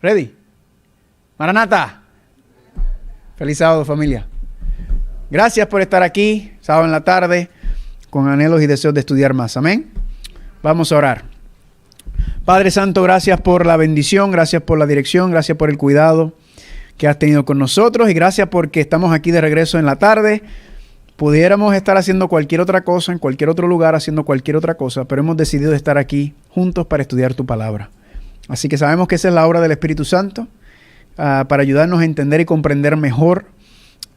¿Ready? Maranata. Feliz sábado, familia. Gracias por estar aquí, sábado en la tarde, con anhelos y deseos de estudiar más. Amén. Vamos a orar. Padre Santo, gracias por la bendición, gracias por la dirección, gracias por el cuidado que has tenido con nosotros y gracias porque estamos aquí de regreso en la tarde. Pudiéramos estar haciendo cualquier otra cosa, en cualquier otro lugar, haciendo cualquier otra cosa, pero hemos decidido estar aquí juntos para estudiar tu palabra. Así que sabemos que esa es la obra del Espíritu Santo, para ayudarnos a entender y comprender mejor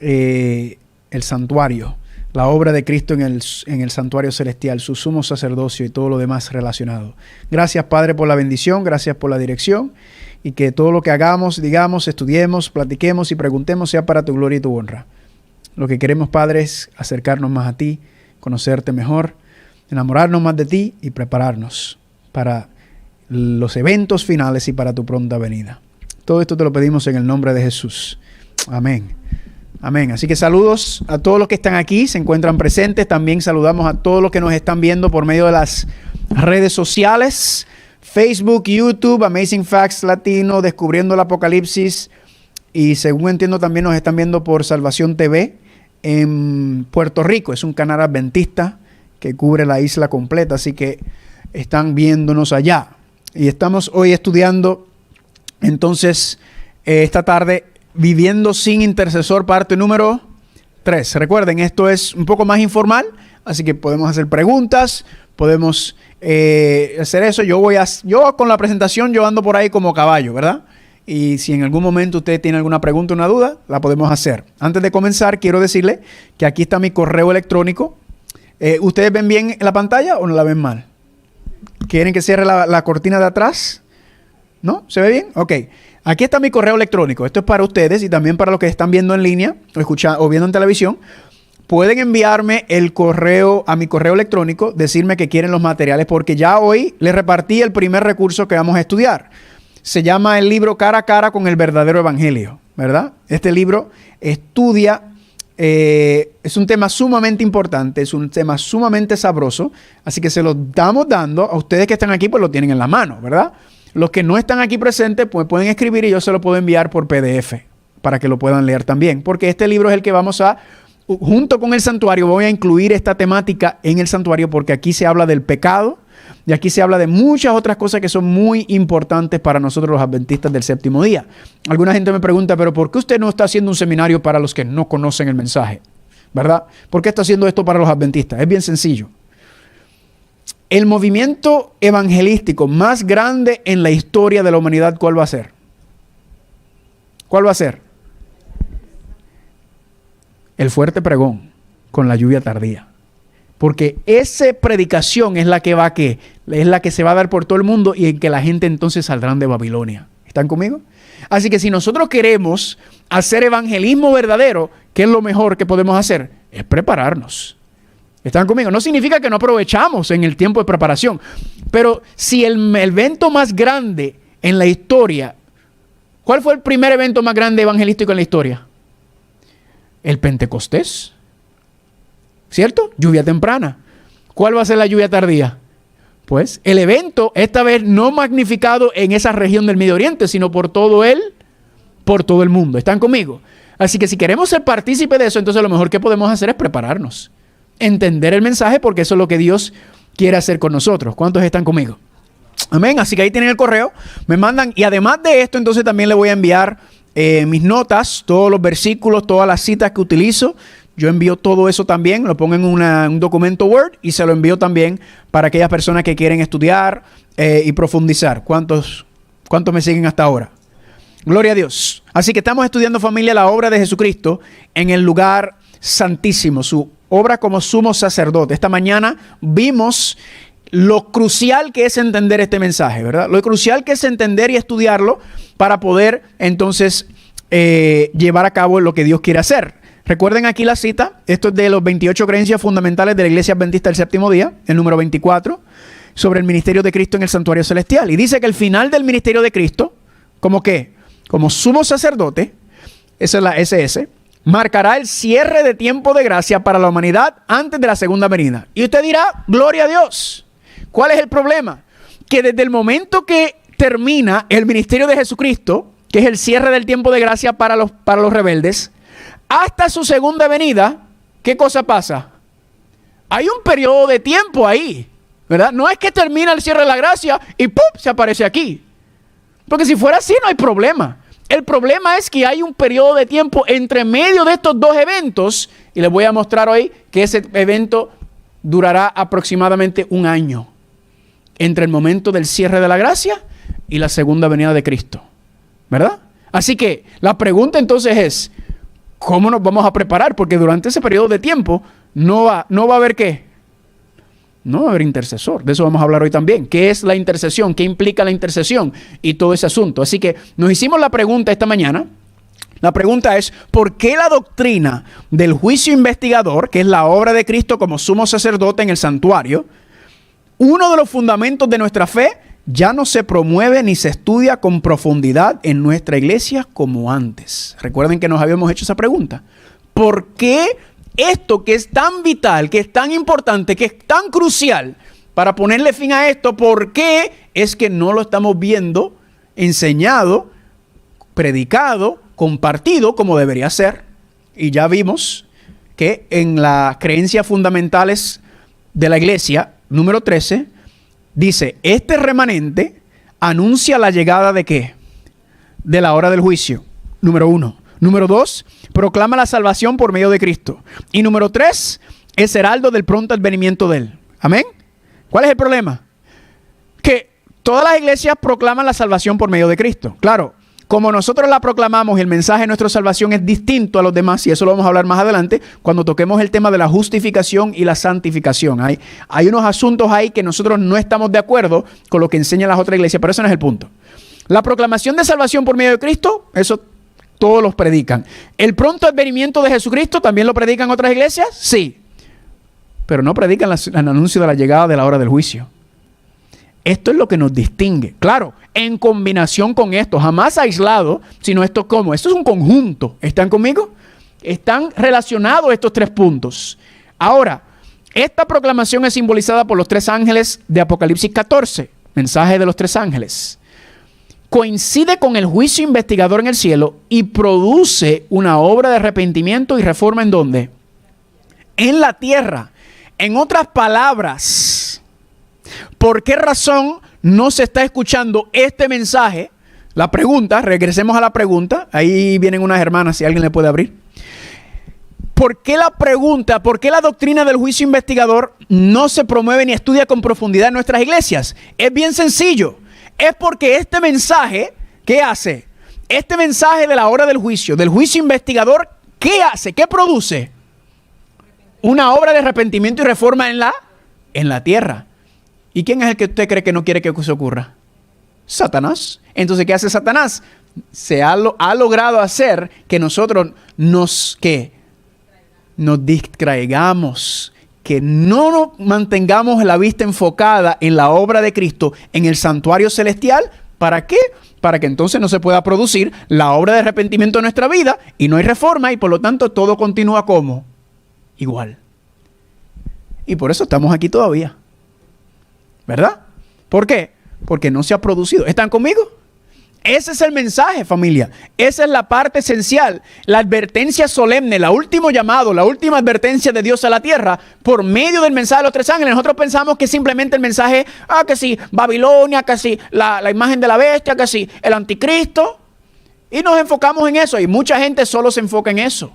el santuario, la obra de Cristo en el santuario celestial, su sumo sacerdocio y todo lo demás relacionado. Gracias, Padre, por la bendición, gracias por la dirección y que todo lo que hagamos, digamos, estudiemos, platiquemos y preguntemos sea para tu gloria y tu honra. Lo que queremos, Padre, es acercarnos más a ti, conocerte mejor, enamorarnos más de ti y prepararnos para los eventos finales y para tu pronta venida. Todo esto te lo pedimos en el nombre de Jesús. Amén. Amén. Así que saludos a todos los que están aquí, se encuentran presentes. También saludamos a todos los que nos están viendo por medio de las redes sociales. Facebook, YouTube, Amazing Facts Latino, Descubriendo el Apocalipsis. Y según entiendo también nos están viendo por Salvación TV en Puerto Rico. Es un canal adventista que cubre la isla completa, así que están viéndonos allá. Y estamos hoy estudiando entonces esta tarde Viviendo sin Intercesor, parte número 3. Recuerden, esto es un poco más informal, así que podemos hacer preguntas, podemos hacer eso. Yo con la presentación yo ando por ahí como caballo, ¿verdad? Y si en algún momento usted tiene alguna pregunta o una duda, la podemos hacer. Antes de comenzar, quiero decirle que aquí está mi correo electrónico. ¿Ustedes ven bien la pantalla o no la ven mal? ¿Quieren que cierre la cortina de atrás? ¿No? ¿Se ve bien? Ok. Aquí está mi correo electrónico. Esto es para ustedes y también para los que están viendo en línea o viendo en televisión. Pueden enviarme el correo a mi correo electrónico, decirme que quieren los materiales, porque ya hoy les repartí el primer recurso que vamos a estudiar. Se llama el libro Cara a Cara con el Verdadero Evangelio, ¿verdad? Este libro estudia, es un tema sumamente importante, es un tema sumamente sabroso, así que se lo estamos dando a ustedes que están aquí, pues lo tienen en la mano, ¿verdad? Los que no están aquí presentes, pues pueden escribir y yo se lo puedo enviar por PDF para que lo puedan leer también, porque este libro es el que vamos a, junto con el santuario, voy a incluir esta temática en el santuario porque aquí se habla del pecado, y aquí se habla de muchas otras cosas que son muy importantes para nosotros los adventistas del séptimo día. Alguna gente me pregunta, pero ¿por qué usted no está haciendo un seminario para los que no conocen el mensaje? ¿Verdad? ¿Por qué está haciendo esto para los adventistas? Es bien sencillo. El movimiento evangelístico más grande en la historia de la humanidad, ¿cuál va a ser? ¿Cuál va a ser? El fuerte pregón con la lluvia tardía. Porque esa predicación es la que es la que se va a dar por todo el mundo y en que la gente entonces saldrán de Babilonia. ¿Están conmigo? Así que si nosotros queremos hacer evangelismo verdadero, ¿qué es lo mejor que podemos hacer? Es prepararnos. ¿Están conmigo? No significa que no aprovechamos en el tiempo de preparación, pero si el evento más grande en la historia, ¿cuál fue el primer evento más grande evangelístico en la historia? El Pentecostés. ¿Cierto? Lluvia temprana. ¿Cuál va a ser la lluvia tardía? Pues el evento, esta vez no magnificado en esa región del Medio Oriente, sino por todo el mundo. ¿Están conmigo? Así que si queremos ser partícipes de eso, entonces lo mejor que podemos hacer es prepararnos. Entender el mensaje, porque eso es lo que Dios quiere hacer con nosotros. ¿Cuántos están conmigo? Amén. Así que ahí tienen el correo. Me mandan, y además de esto, entonces también le voy a enviar mis notas, todos los versículos, todas las citas que utilizo. Yo envío todo eso también, lo pongo en un documento Word y se lo envío también para aquellas personas que quieren estudiar y profundizar. ¿Cuántos me siguen hasta ahora? Gloria a Dios. Así que estamos estudiando, familia, la obra de Jesucristo en el lugar santísimo, su obra como sumo sacerdote. Esta mañana vimos lo crucial que es entender este mensaje, ¿verdad? Lo crucial que es entender y estudiarlo para poder entonces llevar a cabo lo que Dios quiere hacer. Recuerden aquí la cita, esto es de los 28 creencias fundamentales de la Iglesia Adventista del Séptimo Día, el número 24, sobre el ministerio de Cristo en el santuario celestial. Y dice que el final del ministerio de Cristo, ¿como qué? Como sumo sacerdote, esa es la SS, marcará el cierre de tiempo de gracia para la humanidad antes de la segunda venida. Y usted dirá, gloria a Dios. ¿Cuál es el problema? Que desde el momento que termina el ministerio de Jesucristo, que es el cierre del tiempo de gracia para los rebeldes, hasta su segunda venida, ¿qué cosa pasa? Hay un periodo de tiempo ahí, ¿verdad? No es que termina el cierre de la gracia y ¡pum!, se aparece aquí. Porque si fuera así no hay problema. El problema es que hay un periodo de tiempo entre medio de estos dos eventos, y les voy a mostrar hoy que ese evento durará aproximadamente un año, entre el momento del cierre de la gracia y la segunda venida de Cristo, ¿verdad? Así que la pregunta entonces es, ¿cómo nos vamos a preparar? Porque durante ese periodo de tiempo no va a haber ¿qué? No va a haber intercesor. De eso vamos a hablar hoy también. ¿Qué es la intercesión? ¿Qué implica la intercesión? Y todo ese asunto. Así que nos hicimos la pregunta esta mañana. La pregunta es, ¿por qué la doctrina del juicio investigador, que es la obra de Cristo como sumo sacerdote en el santuario, uno de los fundamentos de nuestra fe, ya no se promueve ni se estudia con profundidad en nuestra iglesia como antes? Recuerden que nos habíamos hecho esa pregunta. ¿Por qué esto que es tan vital, que es tan importante, que es tan crucial para ponerle fin a esto, por qué es que no lo estamos viendo enseñado, predicado, compartido como debería ser? Y ya vimos que en las creencias fundamentales de la iglesia, número 13, dice, este remanente anuncia la llegada ¿de qué? De la hora del juicio, número 1. Número 2, proclama la salvación por medio de Cristo. Y número 3, es heraldo del pronto advenimiento de Él. ¿Amén? ¿Cuál es el problema? Que todas las iglesias proclaman la salvación por medio de Cristo. Claro, como nosotros la proclamamos, el mensaje de nuestra salvación es distinto a los demás, y eso lo vamos a hablar más adelante cuando toquemos el tema de la justificación y la santificación. Hay unos asuntos ahí que nosotros no estamos de acuerdo con lo que enseñan las otras iglesias, pero eso no es el punto. La proclamación de salvación por medio de Cristo, eso todos los predican. ¿El pronto advenimiento de Jesucristo también lo predican otras iglesias? Sí. Pero no predican el anuncio de la llegada de la hora del juicio. Esto es lo que nos distingue. Claro, en combinación con esto, jamás aislado, sino esto como. Esto es un conjunto. ¿Están conmigo? Están relacionados estos tres puntos. Ahora, esta proclamación es simbolizada por los tres ángeles de Apocalipsis 14. Mensaje de los tres ángeles. Coincide con el juicio investigador en el cielo y produce una obra de arrepentimiento y reforma ¿en dónde? En la tierra. En otras palabras, ¿por qué razón no se está escuchando este mensaje? La pregunta, regresemos a la pregunta. Ahí vienen unas hermanas, si alguien le puede abrir. ¿Por qué la doctrina del juicio investigador no se promueve ni estudia con profundidad en nuestras iglesias? Es bien sencillo. Es porque este mensaje, ¿qué hace? Este mensaje de la hora del juicio investigador, ¿qué hace? ¿Qué produce? Una obra de arrepentimiento y reforma en la tierra. ¿Y quién es el que usted cree que no quiere que eso ocurra? Satanás. Entonces, ¿qué hace Satanás? Ha logrado hacer que nosotros nos distraigamos, que no mantengamos la vista enfocada en la obra de Cristo, en el santuario celestial. ¿Para qué? Para que entonces no se pueda producir la obra de arrepentimiento en nuestra vida y no hay reforma y por lo tanto todo continúa como igual. Y por eso estamos aquí todavía. ¿Verdad? ¿Por qué? Porque no se ha producido. ¿Están conmigo? Ese es el mensaje, familia. Esa es la parte esencial. La advertencia solemne, la último llamado, la última advertencia de Dios a la tierra por medio del mensaje de los tres ángeles. Nosotros pensamos que simplemente el mensaje, que sí, Babilonia, que sí, la imagen de la bestia, que sí, el anticristo. Y nos enfocamos en eso. Y mucha gente solo se enfoca en eso.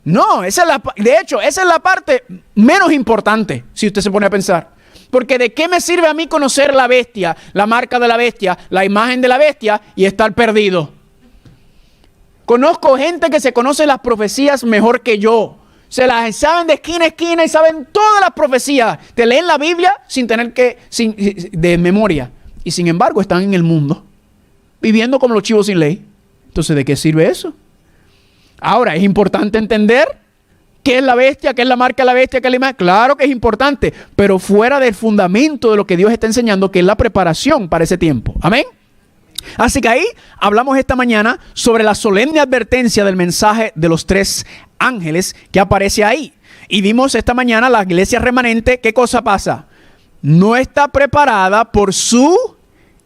No, de hecho, esa es la parte menos importante, si usted se pone a pensar. Porque ¿de qué me sirve a mí conocer la bestia, la marca de la bestia, la imagen de la bestia y estar perdido? Conozco gente que se conoce las profecías mejor que yo. Se las saben de esquina a esquina y saben todas las profecías. Te leen la Biblia de memoria. Y sin embargo están en el mundo, viviendo como los chivos sin ley. Entonces, ¿de qué sirve eso? Ahora, es importante entender ¿qué es la bestia? ¿Qué es la marca de la bestia? ¿Qué es la imagen? Claro que es importante, pero fuera del fundamento de lo que Dios está enseñando, que es la preparación para ese tiempo. Amén. Así que ahí hablamos esta mañana sobre la solemne advertencia del mensaje de los tres ángeles que aparece ahí. Y vimos esta mañana la iglesia remanente. ¿Qué cosa pasa? No está preparada por su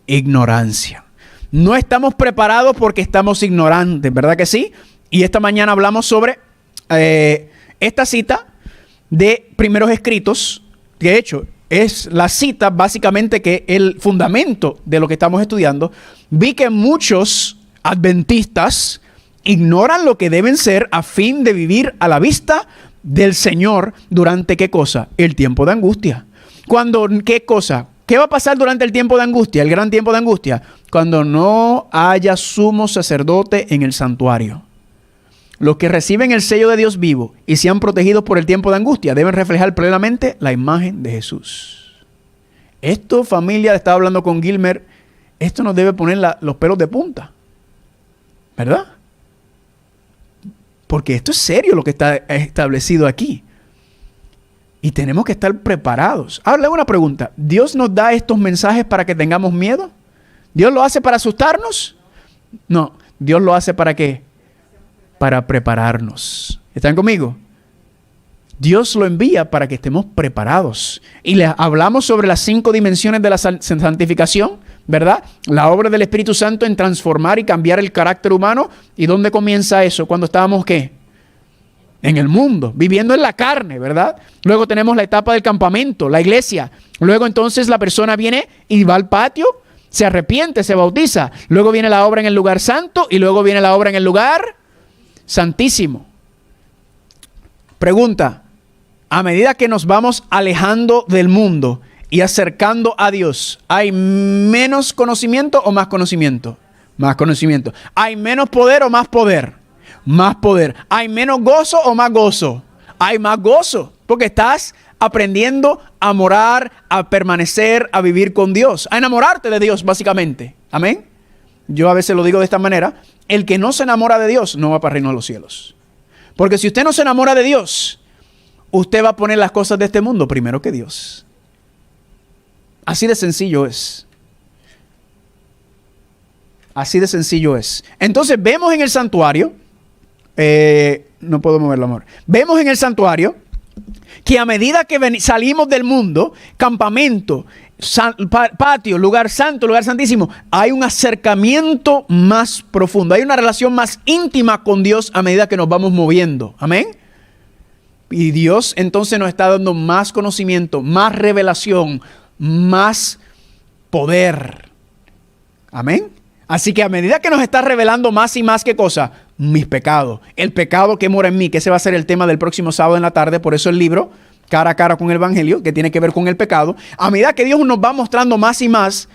ignorancia. No estamos preparados porque estamos ignorantes, ¿verdad que sí? Y esta mañana hablamos sobre esta cita de Primeros Escritos. De hecho, es la cita básicamente que el fundamento de lo que estamos estudiando. Vi que muchos adventistas ignoran lo que deben ser a fin de vivir a la vista del Señor durante ¿qué cosa? El tiempo de angustia. Cuando, ¿qué cosa? ¿Qué va a pasar durante el tiempo de angustia? El gran tiempo de angustia. Cuando no haya sumo sacerdote en el santuario. Los que reciben el sello de Dios vivo y sean protegidos por el tiempo de angustia deben reflejar plenamente la imagen de Jesús. Esto, familia, estaba hablando con Gilmer, esto nos debe poner los pelos de punta. ¿Verdad? Porque esto es serio lo que está establecido aquí. Y tenemos que estar preparados. Ahora le hago una pregunta. ¿Dios nos da estos mensajes para que tengamos miedo? ¿Dios lo hace para asustarnos? No. ¿Dios lo hace para qué? Para prepararnos. ¿Están conmigo? Dios lo envía para que estemos preparados. Y les hablamos sobre las 5 dimensiones de la santificación, ¿verdad? La obra del Espíritu Santo en transformar y cambiar el carácter humano. ¿Y dónde comienza eso? Cuando estábamos, ¿qué? En el mundo, viviendo en la carne, ¿verdad? Luego tenemos la etapa del campamento, la iglesia. Luego entonces la persona viene y va al patio, se arrepiente, se bautiza. Luego viene la obra en el lugar santo y luego viene la obra en el lugar santísimo. Pregunta, a medida que nos vamos alejando del mundo y acercando a Dios, ¿hay menos conocimiento o más conocimiento? Más conocimiento. ¿Hay menos poder o más poder? Más poder. ¿Hay menos gozo o más gozo? Hay más gozo, porque estás aprendiendo a morar, a permanecer, a vivir con Dios, a enamorarte de Dios, básicamente. Amén. Yo a veces lo digo de esta manera: el que no se enamora de Dios no va para el reino de los cielos. Porque si usted no se enamora de Dios, usted va a poner las cosas de este mundo primero que Dios. Así de sencillo es. Así de sencillo es. Entonces vemos en el santuario, no puedo moverlo, amor. Vemos en el santuario que a medida que salimos del mundo, campamento, patio, lugar santo, lugar santísimo, hay un acercamiento más profundo, hay una relación más íntima con Dios a medida que nos vamos moviendo. Amén. Y Dios entonces nos está dando más conocimiento, más revelación, más poder. Amén. Así que a medida que nos está revelando más y más, ¿qué cosa? Mis pecados. El pecado que mora en mí, que ese va a ser el tema del próximo sábado en la tarde. Por eso el libro, Cara a Cara con el Evangelio, que tiene que ver con el pecado. A medida que Dios nos va mostrando más y más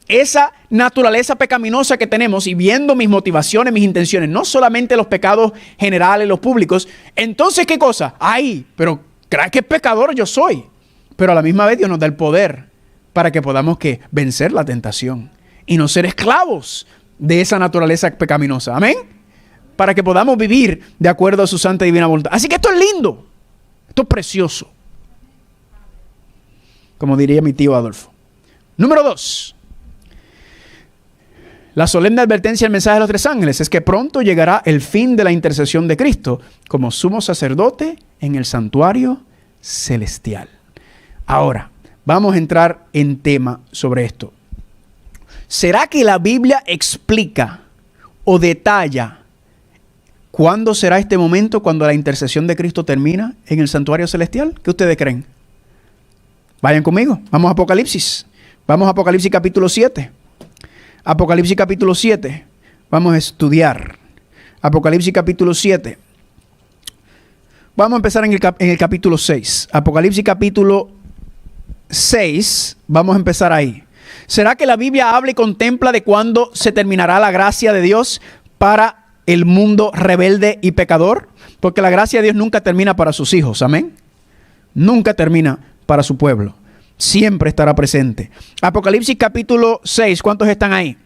esa naturaleza pecaminosa que tenemos y viendo mis motivaciones, mis intenciones, no solamente los pecados generales, los públicos, entonces ¿qué cosa? Ay, pero ¿crees que pecador yo soy? Pero a la misma vez Dios nos da el poder para que podamos ¿qué? Vencer la tentación y no ser esclavos de esa naturaleza pecaminosa. Amén. Para que podamos vivir de acuerdo a su santa y divina voluntad. Así que esto es lindo. Esto es precioso. Como diría mi tío Adolfo. Número 2. La solemne advertencia del mensaje de los 3 ángeles es que pronto llegará el fin de la intercesión de Cristo como sumo sacerdote en el santuario celestial. Ahora, vamos a entrar en tema sobre esto. ¿Será que la Biblia explica o detalla cuándo será este momento cuando la intercesión de Cristo termina en el santuario celestial? ¿Qué ustedes creen? Vayan conmigo. Vamos a Apocalipsis. Vamos a Apocalipsis capítulo 7. Apocalipsis capítulo 7. Vamos a estudiar. Apocalipsis capítulo 7. Vamos a empezar en el capítulo 6. Apocalipsis capítulo 6. Vamos a empezar ahí. ¿Será que la Biblia habla y contempla de cuándo se terminará la gracia de Dios para el mundo rebelde y pecador? Porque la gracia de Dios nunca termina para sus hijos. Amén. Nunca termina para su pueblo. Siempre estará presente. Apocalipsis capítulo 6. ¿Cuántos están ahí?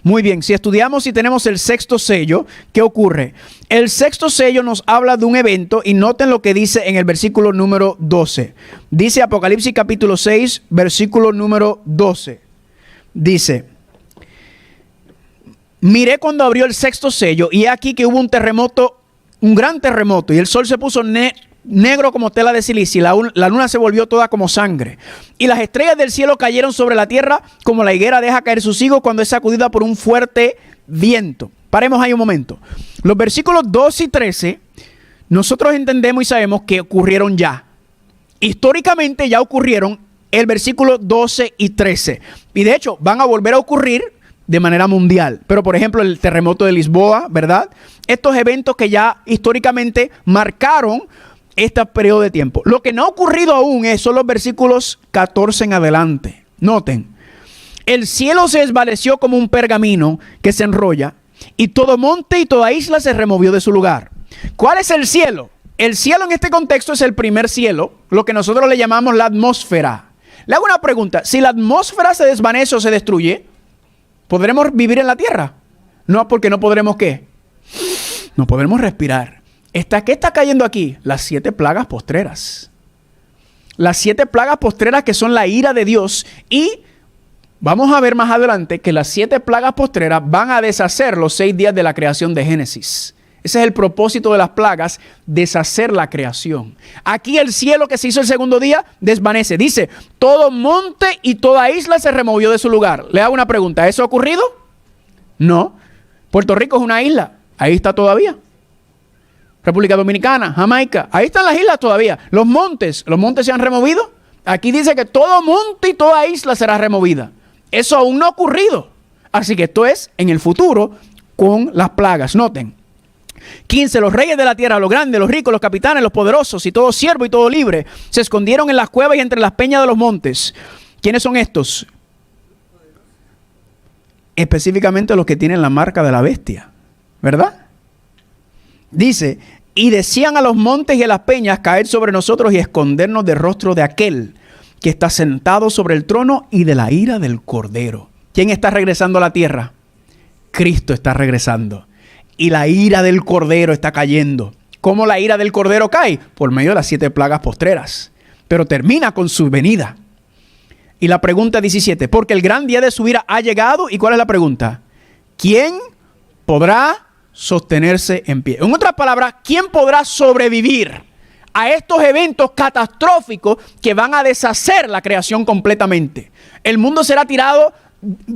Muy bien. Si estudiamos y tenemos el 6º sello, ¿qué ocurre? El 6º sello nos habla de un evento y noten lo que dice en el versículo número 12. Dice Apocalipsis capítulo 6, versículo número 12. Dice: miré cuando abrió el 6º sello y he aquí que hubo un terremoto, un gran terremoto, y el sol se puso negro como tela de silicio, y la luna se volvió toda como sangre. Y las estrellas del cielo cayeron sobre la tierra como la higuera deja caer sus higos cuando es sacudida por un fuerte viento. Paremos ahí un momento. Los versículos 12 y 13, nosotros entendemos y sabemos que ocurrieron ya. Históricamente ya ocurrieron el versículo 12 y 13. Y de hecho van a volver a ocurrir de manera mundial. Pero por ejemplo el terremoto de Lisboa, ¿verdad? Estos eventos que ya históricamente marcaron este periodo de tiempo. Lo que no ha ocurrido aún son los versículos 14 en adelante. Noten, el cielo se desvaneció como un pergamino que se enrolla, y todo monte y toda isla se removió de su lugar. ¿Cuál es el cielo? El cielo en este contexto es el primer cielo, lo que nosotros le llamamos la atmósfera. Le hago una pregunta: si la atmósfera se desvanece o se destruye, ¿podremos vivir en la tierra? No, porque no podremos ¿qué? No podremos respirar. ¿Qué está cayendo aquí? Las 7 plagas postreras. Las 7 plagas postreras que son la ira de Dios. Y vamos a ver más adelante que las 7 plagas postreras van a deshacer los 6 días de la creación de Génesis. Ese es el propósito de las plagas, deshacer la creación. Aquí el cielo que se hizo el segundo día desvanece. Dice, todo monte y toda isla se removió de su lugar. Le hago una pregunta, ¿eso ha ocurrido? No. Puerto Rico es una isla, ahí está todavía. República Dominicana, Jamaica, ahí están las islas todavía. Los montes se han removido. Aquí dice que todo monte y toda isla será removida. Eso aún no ha ocurrido. Así que esto es en el futuro con las plagas. Noten. 15. Los reyes de la tierra, los grandes, los ricos, los capitanes, los poderosos y todo siervo y todo libre se escondieron en las cuevas y entre las peñas de los montes. ¿Quiénes son estos? Específicamente los que tienen la marca de la bestia, ¿verdad? Dice, y decían a los montes y a las peñas caer sobre nosotros y escondernos del rostro de aquel que está sentado sobre el trono y de la ira del Cordero. ¿Quién está regresando a la tierra? Cristo está regresando. Y la ira del Cordero está cayendo. ¿Cómo la ira del Cordero cae? Por medio de las 7 plagas postreras. Pero termina con su venida. Y la pregunta 17, porque el gran día de su ira ha llegado. ¿Y cuál es la pregunta? ¿Quién podrá sostenerse en pie? En otras palabras, ¿quién podrá sobrevivir a estos eventos catastróficos que van a deshacer la creación completamente? El mundo será tirado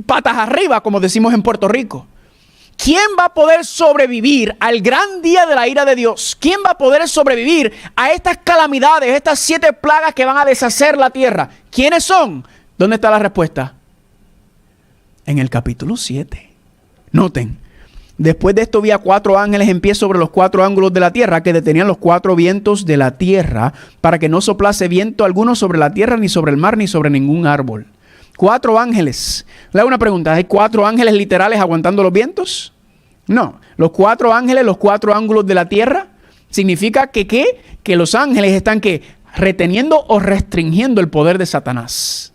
patas arriba, como decimos en Puerto Rico. ¿Quién va a poder sobrevivir al gran día de la ira de Dios? ¿Quién va a poder sobrevivir a estas calamidades, estas 7 plagas que van a deshacer la tierra? ¿Quiénes son? ¿Dónde está la respuesta? En el capítulo 7. Noten, después de esto vi a 4 ángeles en pie sobre los 4 ángulos de la tierra que detenían los 4 vientos de la tierra para que no soplase viento alguno sobre la tierra, ni sobre el mar, ni sobre ningún árbol. 4 ángeles. Le hago una pregunta, ¿hay 4 ángeles literales aguantando los vientos? No. Los 4 ángeles, los 4 ángulos de la tierra, significa que ¿qué? Que los ángeles están ¿qué? Reteniendo o restringiendo el poder de Satanás.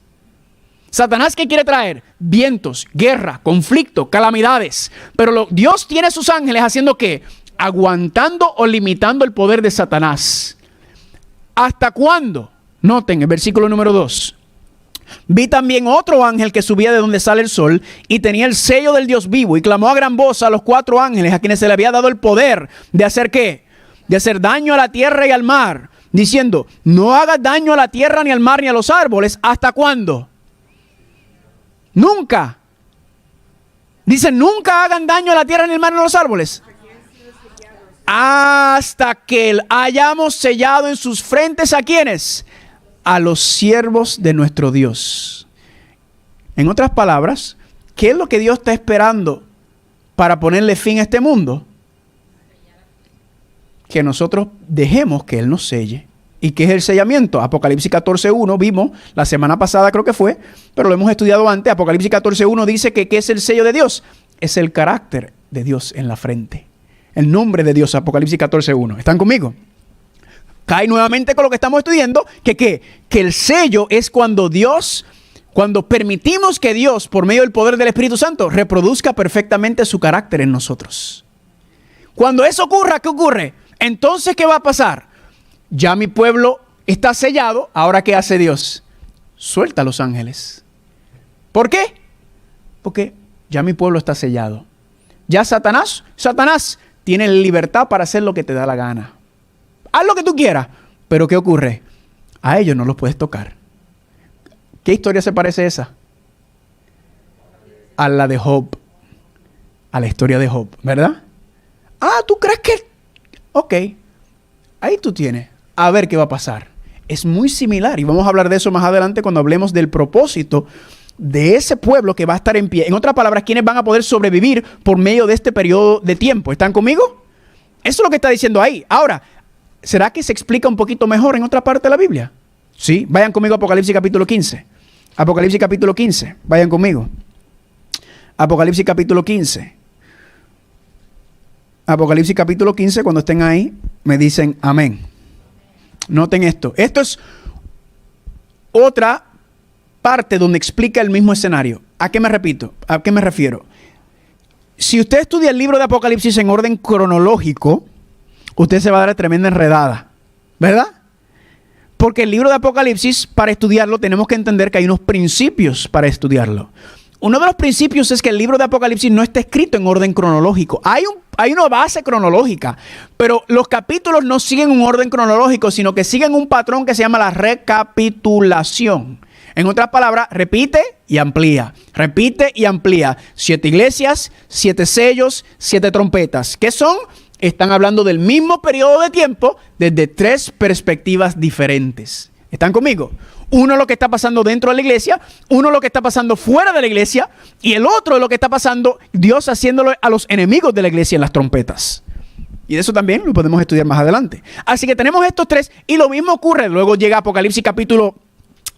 ¿Satanás qué quiere traer? Vientos, guerra, conflicto, calamidades. Pero Dios tiene sus ángeles haciendo ¿qué? Aguantando o limitando el poder de Satanás. ¿Hasta cuándo? Noten el versículo número 2. Vi también otro ángel que subía de donde sale el sol y tenía el sello del Dios vivo y clamó a gran voz a los 4 ángeles a quienes se le había dado el poder de hacer ¿qué? De hacer daño a la tierra y al mar, diciendo, no hagas daño a la tierra ni al mar ni a los árboles. ¿Hasta cuándo? Nunca. Dice, nunca hagan daño a la tierra ni al mar ni a los árboles. Hasta que hayamos sellado en sus frentes ¿a quiénes? A los siervos de nuestro Dios. En otras palabras, ¿qué es lo que Dios está esperando para ponerle fin a este mundo? Que nosotros dejemos que Él nos selle. ¿Y qué es el sellamiento? Apocalipsis 14:1 vimos la semana pasada, creo que fue, pero lo hemos estudiado antes. Apocalipsis 14:1 dice que ¿qué es el sello de Dios? Es el carácter de Dios en la frente. El nombre de Dios, Apocalipsis 14:1. ¿Están conmigo? Cae nuevamente con lo que estamos estudiando, que el sello es cuando permitimos que Dios, por medio del poder del Espíritu Santo, reproduzca perfectamente su carácter en nosotros. Cuando eso ocurra, ¿qué ocurre? Entonces, ¿qué va a pasar? Ya mi pueblo está sellado, ¿ahora qué hace Dios? Suelta a los ángeles. ¿Por qué? Porque ya mi pueblo está sellado. Ya Satanás tiene libertad para hacer lo que te da la gana. Haz lo que tú quieras, Pero ¿qué ocurre? A ellos no los puedes tocar. ¿Qué historia se parece esa? A la de Job. A la historia de Job, ¿verdad? Ah, ¿tú crees que...? Ok, ahí tú tienes. A ver qué va a pasar. Es muy similar y vamos a hablar de eso más adelante cuando hablemos del propósito de ese pueblo que va a estar en pie. En otras palabras, ¿quiénes van a poder sobrevivir por medio de este periodo de tiempo? ¿Están conmigo? Eso es lo que está diciendo ahí. Ahora, ¿será que se explica un poquito mejor en otra parte de la Biblia? Sí, vayan conmigo a Apocalipsis capítulo 15. Apocalipsis capítulo 15, vayan conmigo. Apocalipsis capítulo 15. Apocalipsis capítulo 15, cuando estén ahí, me dicen amén. Noten esto. Esto es otra parte donde explica el mismo escenario. ¿A qué me repito? ¿A qué me refiero? Si usted estudia el libro de Apocalipsis en orden cronológico, usted se va a dar tremenda enredada, ¿verdad? Porque el libro de Apocalipsis, para estudiarlo, tenemos que entender que hay unos principios para estudiarlo. Uno de los principios es que el libro de Apocalipsis no está escrito en orden cronológico. Hay una base cronológica, pero los capítulos no siguen un orden cronológico, sino que siguen un patrón que se llama la recapitulación. En otras palabras, repite y amplía. Repite y amplía. 7 iglesias, 7 sellos, 7 trompetas. ¿Qué son? Están hablando del mismo periodo de tiempo desde 3 perspectivas diferentes. ¿Están conmigo? Uno lo que está pasando dentro de la iglesia, uno lo que está pasando fuera de la iglesia y el otro es lo que está pasando Dios haciéndolo a los enemigos de la iglesia en las trompetas. Y de eso también lo podemos estudiar más adelante. Así que tenemos estos 3 y lo mismo ocurre. Luego llega Apocalipsis capítulo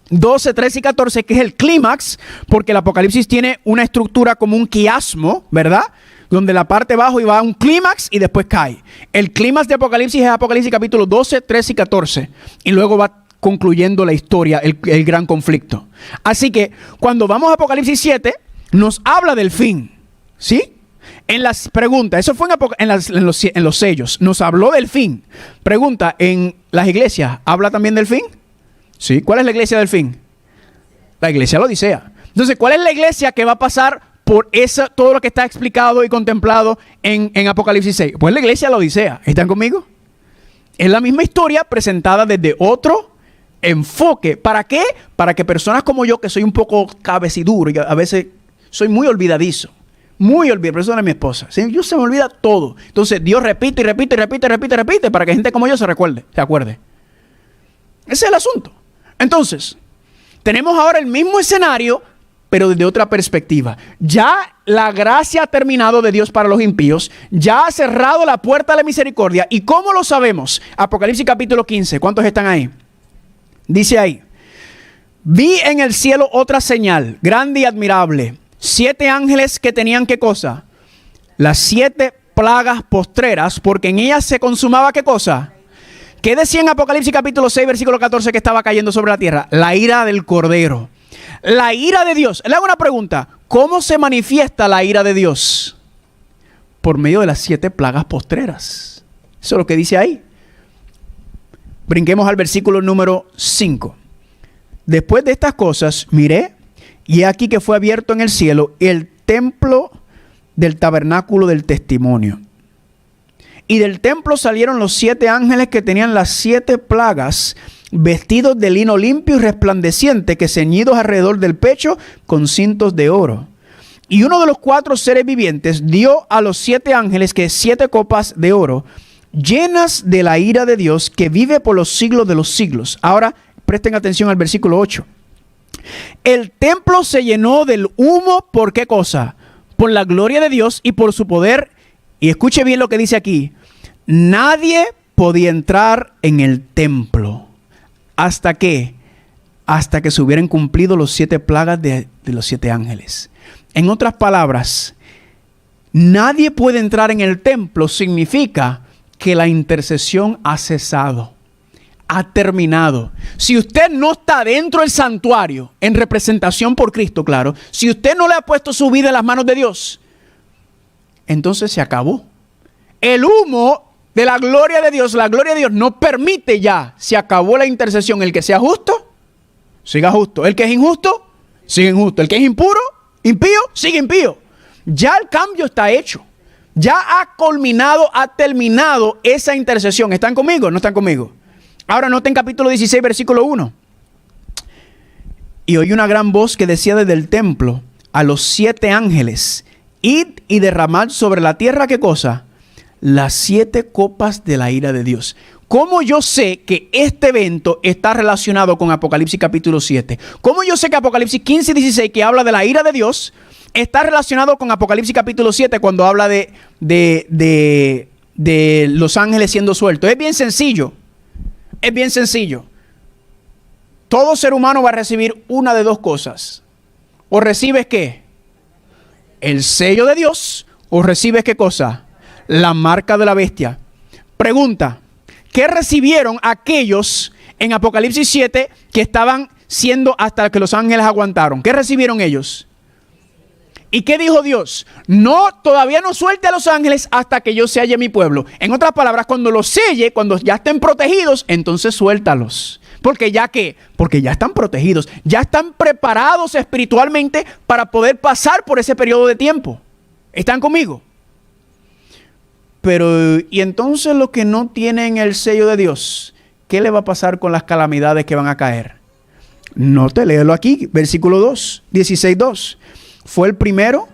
12, 13 y 14, que es el clímax, porque el Apocalipsis tiene una estructura como un quiasmo, ¿verdad? Donde la parte bajo iba a un clímax y después cae. El clímax de Apocalipsis es Apocalipsis capítulo 12, 13 y 14. Y luego va concluyendo la historia, el gran conflicto. Así que cuando vamos a Apocalipsis 7, nos habla del fin, ¿sí? En las preguntas, eso fue en los sellos, nos habló del fin. Pregunta, ¿en las iglesias habla también del fin? Sí. ¿Cuál es la iglesia del fin? La iglesia Laodicea. Entonces, ¿cuál es la iglesia que va a pasar por todo lo que está explicado y contemplado en Apocalipsis 6? Pues la iglesia Laodicea. ¿Están conmigo? Es la misma historia presentada desde otro enfoque. ¿Para qué? Para que personas como yo, que soy un poco cabeciduro y a veces soy muy olvidadizo, muy olvidadizo, pero eso no es mi esposa. ¿Sí? Yo se me olvida todo. Entonces Dios repite y repite y repite y repite y repite para que gente como yo se acuerde. Ese es el asunto. Entonces, tenemos ahora el mismo escenario, pero desde otra perspectiva. Ya la gracia ha terminado de Dios para los impíos, ya ha cerrado la puerta a la misericordia. ¿Y cómo lo sabemos? Apocalipsis capítulo 15. ¿Cuántos están ahí? Dice ahí: vi en el cielo otra señal, grande y admirable. 7 ángeles que tenían, ¿qué cosa? Las 7 plagas postreras, porque en ellas se consumaba, ¿qué cosa? ¿Qué decía en Apocalipsis capítulo 6, versículo 14 que estaba cayendo sobre la tierra? La ira del Cordero. La ira de Dios. Le hago una pregunta. ¿Cómo se manifiesta la ira de Dios? Por medio de las 7 plagas postreras. Eso es lo que dice ahí. Brinquemos al versículo número 5. Después de estas cosas, miré, y he aquí que fue abierto en el cielo el templo del tabernáculo del testimonio. Y del templo salieron los 7 ángeles que tenían las 7 plagas, vestidos de lino limpio y resplandeciente, que ceñidos alrededor del pecho con cintos de oro. Y uno de los 4 seres vivientes dio a los 7 ángeles que 7 copas de oro, llenas de la ira de Dios, que vive por los siglos de los siglos. Ahora presten atención al versículo 8. El templo se llenó del humo, ¿por qué cosa? Por la gloria de Dios y por su poder. Y escuche bien lo que dice aquí. Nadie podía entrar en el templo. ¿Hasta qué? Hasta que se hubieran cumplido los 7 plagas de los 7 ángeles. En otras palabras, nadie puede entrar en el templo significa que la intercesión ha cesado, ha terminado. Si usted no está dentro del santuario, en representación por Cristo, claro, si usted no le ha puesto su vida en las manos de Dios, entonces se acabó. El humo de la gloria de Dios no permite ya, se acabó la intercesión. El que sea justo, siga justo. El que es injusto, sigue injusto. El que es impío, sigue impío. Ya el cambio está hecho. Ya ha culminado, ha terminado esa intercesión. ¿Están conmigo o no están conmigo? Ahora noten capítulo 16, versículo 1. Y oí una gran voz que decía desde el templo a los 7 ángeles: id y derramad sobre la tierra, ¿qué cosa? Las 7 copas de la ira de Dios. ¿Cómo yo sé que este evento está relacionado con Apocalipsis capítulo 7? ¿Cómo yo sé que Apocalipsis 15 y 16, que habla de la ira de Dios, está relacionado con Apocalipsis capítulo 7 cuando habla de los ángeles siendo sueltos? Es bien sencillo. Es bien sencillo. Todo ser humano va a recibir una de dos cosas. O recibes ¿qué? El sello de Dios. O recibes ¿qué cosa? La marca de la bestia. Pregunta: ¿qué recibieron aquellos en Apocalipsis 7 que estaban siendo hasta que los ángeles aguantaron? ¿Qué recibieron ellos? ¿Y qué dijo Dios? No, todavía no suelte a los ángeles hasta que yo selle mi pueblo. En otras palabras, cuando los selle, cuando ya estén protegidos, entonces suéltalos. Porque ya están protegidos, ya están preparados espiritualmente para poder pasar por ese periodo de tiempo. ¿Están conmigo? Pero, ¿y entonces los que no tienen el sello de Dios? ¿Qué le va a pasar con las calamidades que van a caer? No te léelo aquí, versículo 2, 16:2. Fue el primero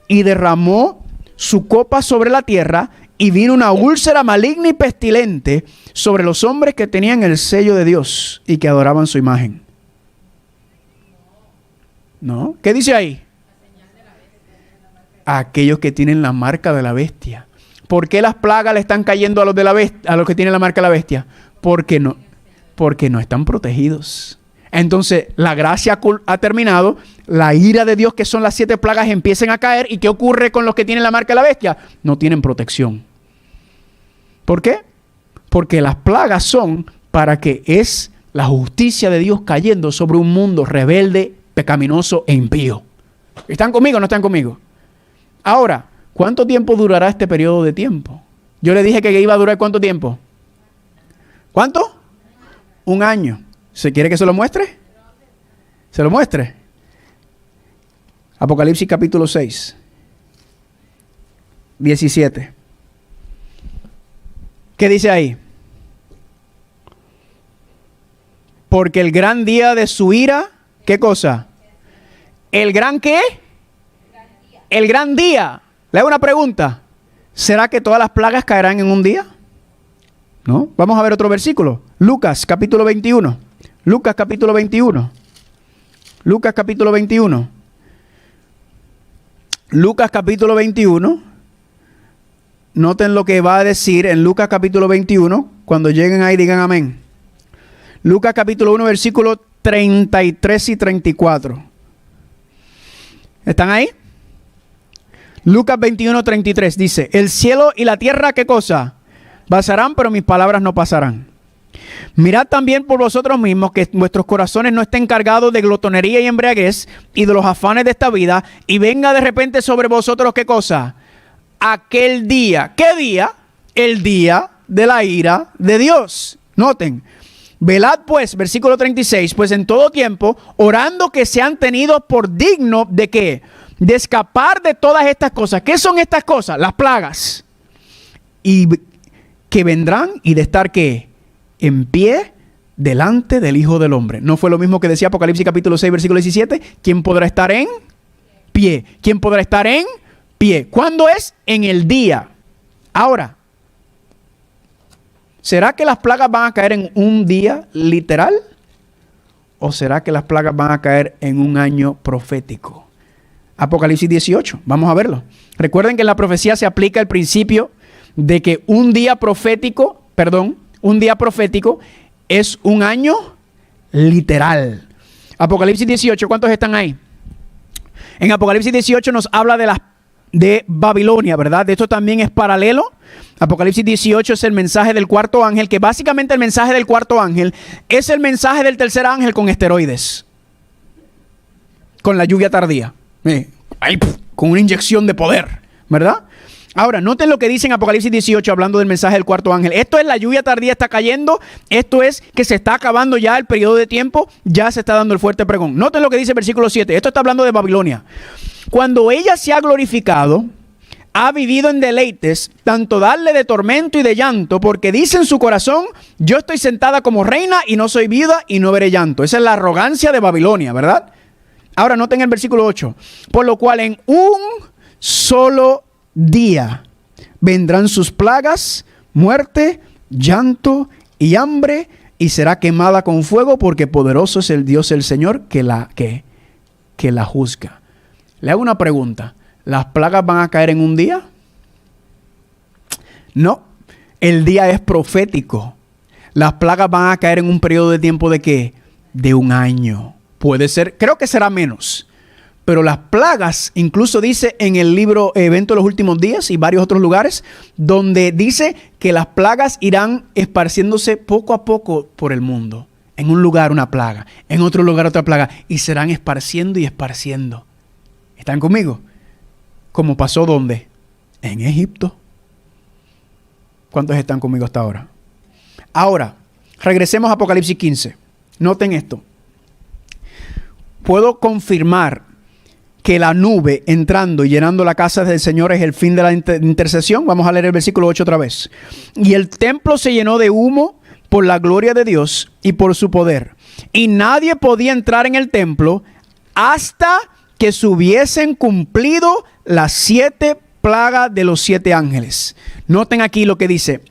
y derramó su copa sobre la tierra, y vino una úlcera maligna y pestilente sobre los hombres que tenían el sello de Dios y que adoraban su imagen. ¿No? ¿Qué dice ahí? Aquellos que tienen la marca de la bestia. ¿Por qué las plagas le están cayendo a los de la bestia, a los que tienen la marca de la bestia? Porque no están protegidos. Entonces la gracia ha terminado, la ira de Dios, que son las 7 plagas, empiezan a caer. ¿Y qué ocurre con los que tienen la marca de la bestia? No tienen protección. ¿Por qué? Porque las plagas son para que es la justicia de Dios cayendo sobre un mundo rebelde, pecaminoso e impío. ¿Están conmigo o no están conmigo? Ahora, ¿cuánto tiempo durará este periodo de tiempo? Yo le dije que iba a durar ¿cuánto tiempo? ¿Cuánto? 1 año. ¿Se quiere que se lo muestre? ¿Se lo muestre? Apocalipsis capítulo 6, 17. ¿Qué dice ahí? Porque el gran día de su ira, ¿qué cosa? ¿El gran qué? El gran día. Le hago una pregunta. ¿Será que todas las plagas caerán en un día? ¿No? Vamos a ver otro versículo. Lucas capítulo 21. Lucas capítulo 21. Lucas capítulo 21. Lucas capítulo 21. Noten lo que va a decir en Lucas capítulo 21. Cuando lleguen ahí digan amén. Lucas capítulo 1 versículos 33 y 34. ¿Están ahí? Lucas 21, 33 dice: el cielo y la tierra, ¿qué cosa? Pasarán, pero mis palabras no pasarán. Mirad también por vosotros mismos que vuestros corazones no estén cargados de glotonería y embriaguez y de los afanes de esta vida, y venga de repente sobre vosotros, ¿qué cosa? Aquel día. ¿Qué día? El día de la ira de Dios. Noten. Velad pues, versículo 36, pues en todo tiempo, orando que sean tenidos por digno de ¿qué? De escapar de todas estas cosas. ¿Qué son estas cosas? Las plagas. Y que vendrán y de estar ¿qué? En pie delante del Hijo del Hombre. ¿No fue lo mismo que decía Apocalipsis capítulo 6, versículo 17? ¿Quién podrá estar en pie? ¿Quién podrá estar en pie? ¿Cuándo es? En el día. Ahora, ¿será que las plagas van a caer en un día literal? ¿O será que las plagas van a caer en un año profético? Apocalipsis 18, vamos a verlo. Recuerden que en la profecía se aplica el principio de que un día profético es un año literal. Apocalipsis 18, ¿cuántos están ahí? En Apocalipsis 18 nos habla de Babilonia, ¿verdad? De esto también es paralelo. Apocalipsis 18 es el mensaje del cuarto ángel, que básicamente el mensaje del cuarto ángel es el mensaje del tercer ángel con esteroides, con la lluvia tardía, con una inyección de poder, ¿verdad? Ahora, noten lo que dice en Apocalipsis 18 hablando del mensaje del cuarto ángel. Esto es la lluvia tardía está cayendo. Esto es que se está acabando ya el periodo de tiempo. Ya se está dando el fuerte pregón. Noten lo que dice el versículo 7. Esto está hablando de Babilonia. Cuando ella se ha glorificado, ha vivido en deleites, tanto darle de tormento y de llanto, porque dice en su corazón, Yo estoy sentada como reina y no soy viuda y no veré llanto. Esa es la arrogancia de Babilonia, ¿verdad? Ahora noten el versículo 8. Por lo cual en un solo día vendrán sus plagas, muerte, llanto y hambre, y será quemada con fuego, porque poderoso es el Dios el Señor que la juzga. Le hago una pregunta. ¿Las plagas van a caer en un día? No. El día es profético. Las plagas van a caer en un periodo de tiempo ¿de qué? De un año. Puede ser, creo que será menos. Pero las plagas, incluso dice en el libro Evento de los Últimos Días y varios otros lugares, donde dice que las plagas irán esparciéndose poco a poco por el mundo. En un lugar una plaga, en otro lugar otra plaga, y serán esparciendo y esparciendo. ¿Están conmigo? ¿Cómo pasó dónde? En Egipto. ¿Cuántos están conmigo hasta ahora? Ahora, regresemos a Apocalipsis 15. Noten esto. Puedo confirmar que la nube entrando y llenando la casa del Señor es el fin de la intercesión. Vamos a leer el versículo 8 otra vez. Y el templo se llenó de humo por la gloria de Dios y por su poder. Y nadie podía entrar en el templo hasta que se hubiesen cumplido las 7 plagas de los 7 ángeles. Noten aquí lo que dice.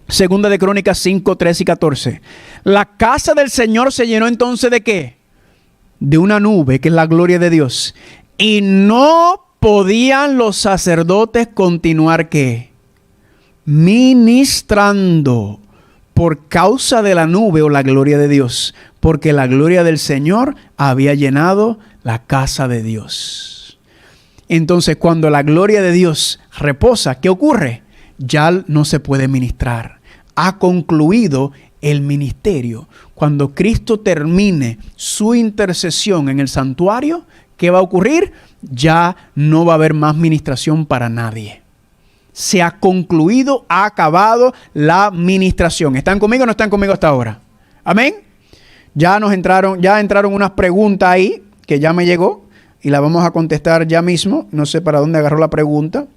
Segunda de Crónicas 5, 13 y 14. La casa del Señor se llenó entonces ¿de qué? De una nube, que es la gloria de Dios. Y no podían los sacerdotes continuar ¿qué? Ministrando por causa de la nube o la gloria de Dios. Porque la gloria del Señor había llenado la casa de Dios. Entonces, cuando la gloria de Dios reposa, ¿qué ocurre? Ya no se puede ministrar. Ha concluido el ministerio. Cuando Cristo termine su intercesión en el santuario, ¿qué va a ocurrir? Ya no va a haber más ministración para nadie. Se ha concluido, ha acabado la ministración. ¿Están conmigo o no están conmigo hasta ahora? Amén. Ya entraron unas preguntas ahí que ya me llegó y la vamos a contestar ya mismo. No sé para dónde agarró la pregunta.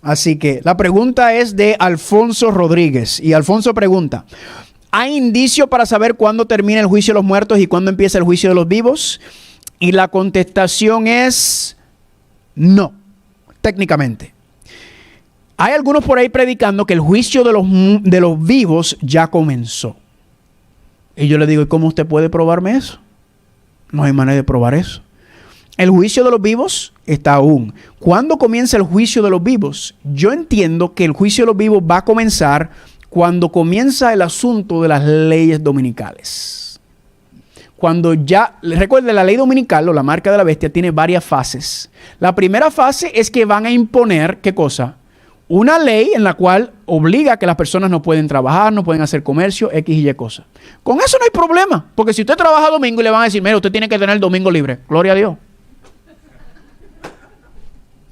Así que la pregunta es de Alfonso Rodríguez. Y Alfonso pregunta: ¿hay indicio para saber cuándo termina el juicio de los muertos y cuándo empieza el juicio de los vivos? Y la contestación es no, técnicamente. Hay algunos por ahí predicando que el juicio de los vivos ya comenzó. Y yo le digo, ¿y cómo usted puede probarme eso? No hay manera de probar eso. El juicio de los vivos está aún. ¿Cuándo comienza el juicio de los vivos? Yo entiendo que el juicio de los vivos va a comenzar cuando comienza el asunto de las leyes dominicales. Cuando ya, recuerden, la ley dominical o la marca de la bestia tiene varias fases. La primera fase es que van a imponer, ¿qué cosa? Una ley en la cual obliga a que las personas no pueden trabajar, no pueden hacer comercio, X y Y cosas. Con eso no hay problema, porque si usted trabaja domingo y le van a decir, mira, usted tiene que tener el domingo libre. Gloria a Dios.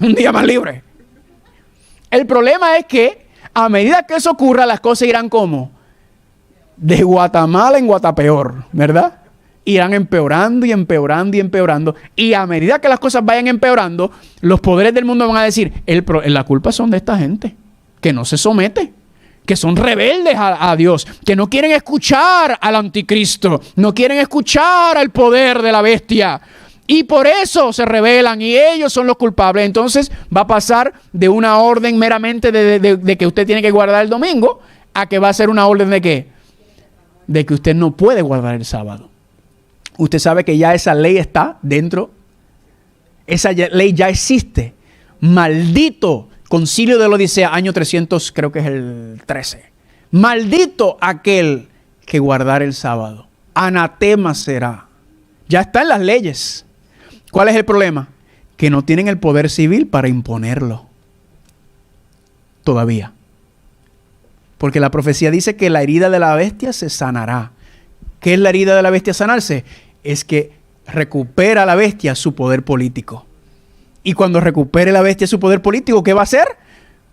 Un día más libre. El problema es que a medida que eso ocurra, las cosas irán como de Guatemala en Guatapeor, ¿verdad? Irán empeorando y empeorando y empeorando. Y a medida que las cosas vayan empeorando, los poderes del mundo van a decir, la culpa son de esta gente, que no se somete, que son rebeldes a Dios, que no quieren escuchar al anticristo, no quieren escuchar al poder de la bestia. Y por eso se rebelan y ellos son los culpables. Entonces va a pasar de una orden meramente de que usted tiene que guardar el domingo a que va a ser una orden de ¿qué? De que usted no puede guardar el sábado. Usted sabe que ya esa ley está dentro. Esa ley ya existe. Maldito Concilio de la Odisea, año 300, creo que es el 13. Maldito aquel que guardar el sábado. Anatema será. Ya está en las leyes. ¿Cuál es el problema? Que no tienen el poder civil para imponerlo. Todavía. Porque la profecía dice que la herida de la bestia se sanará. ¿Qué es la herida de la bestia sanarse? Es que recupera la bestia su poder político. Y cuando recupere la bestia su poder político, ¿qué va a hacer?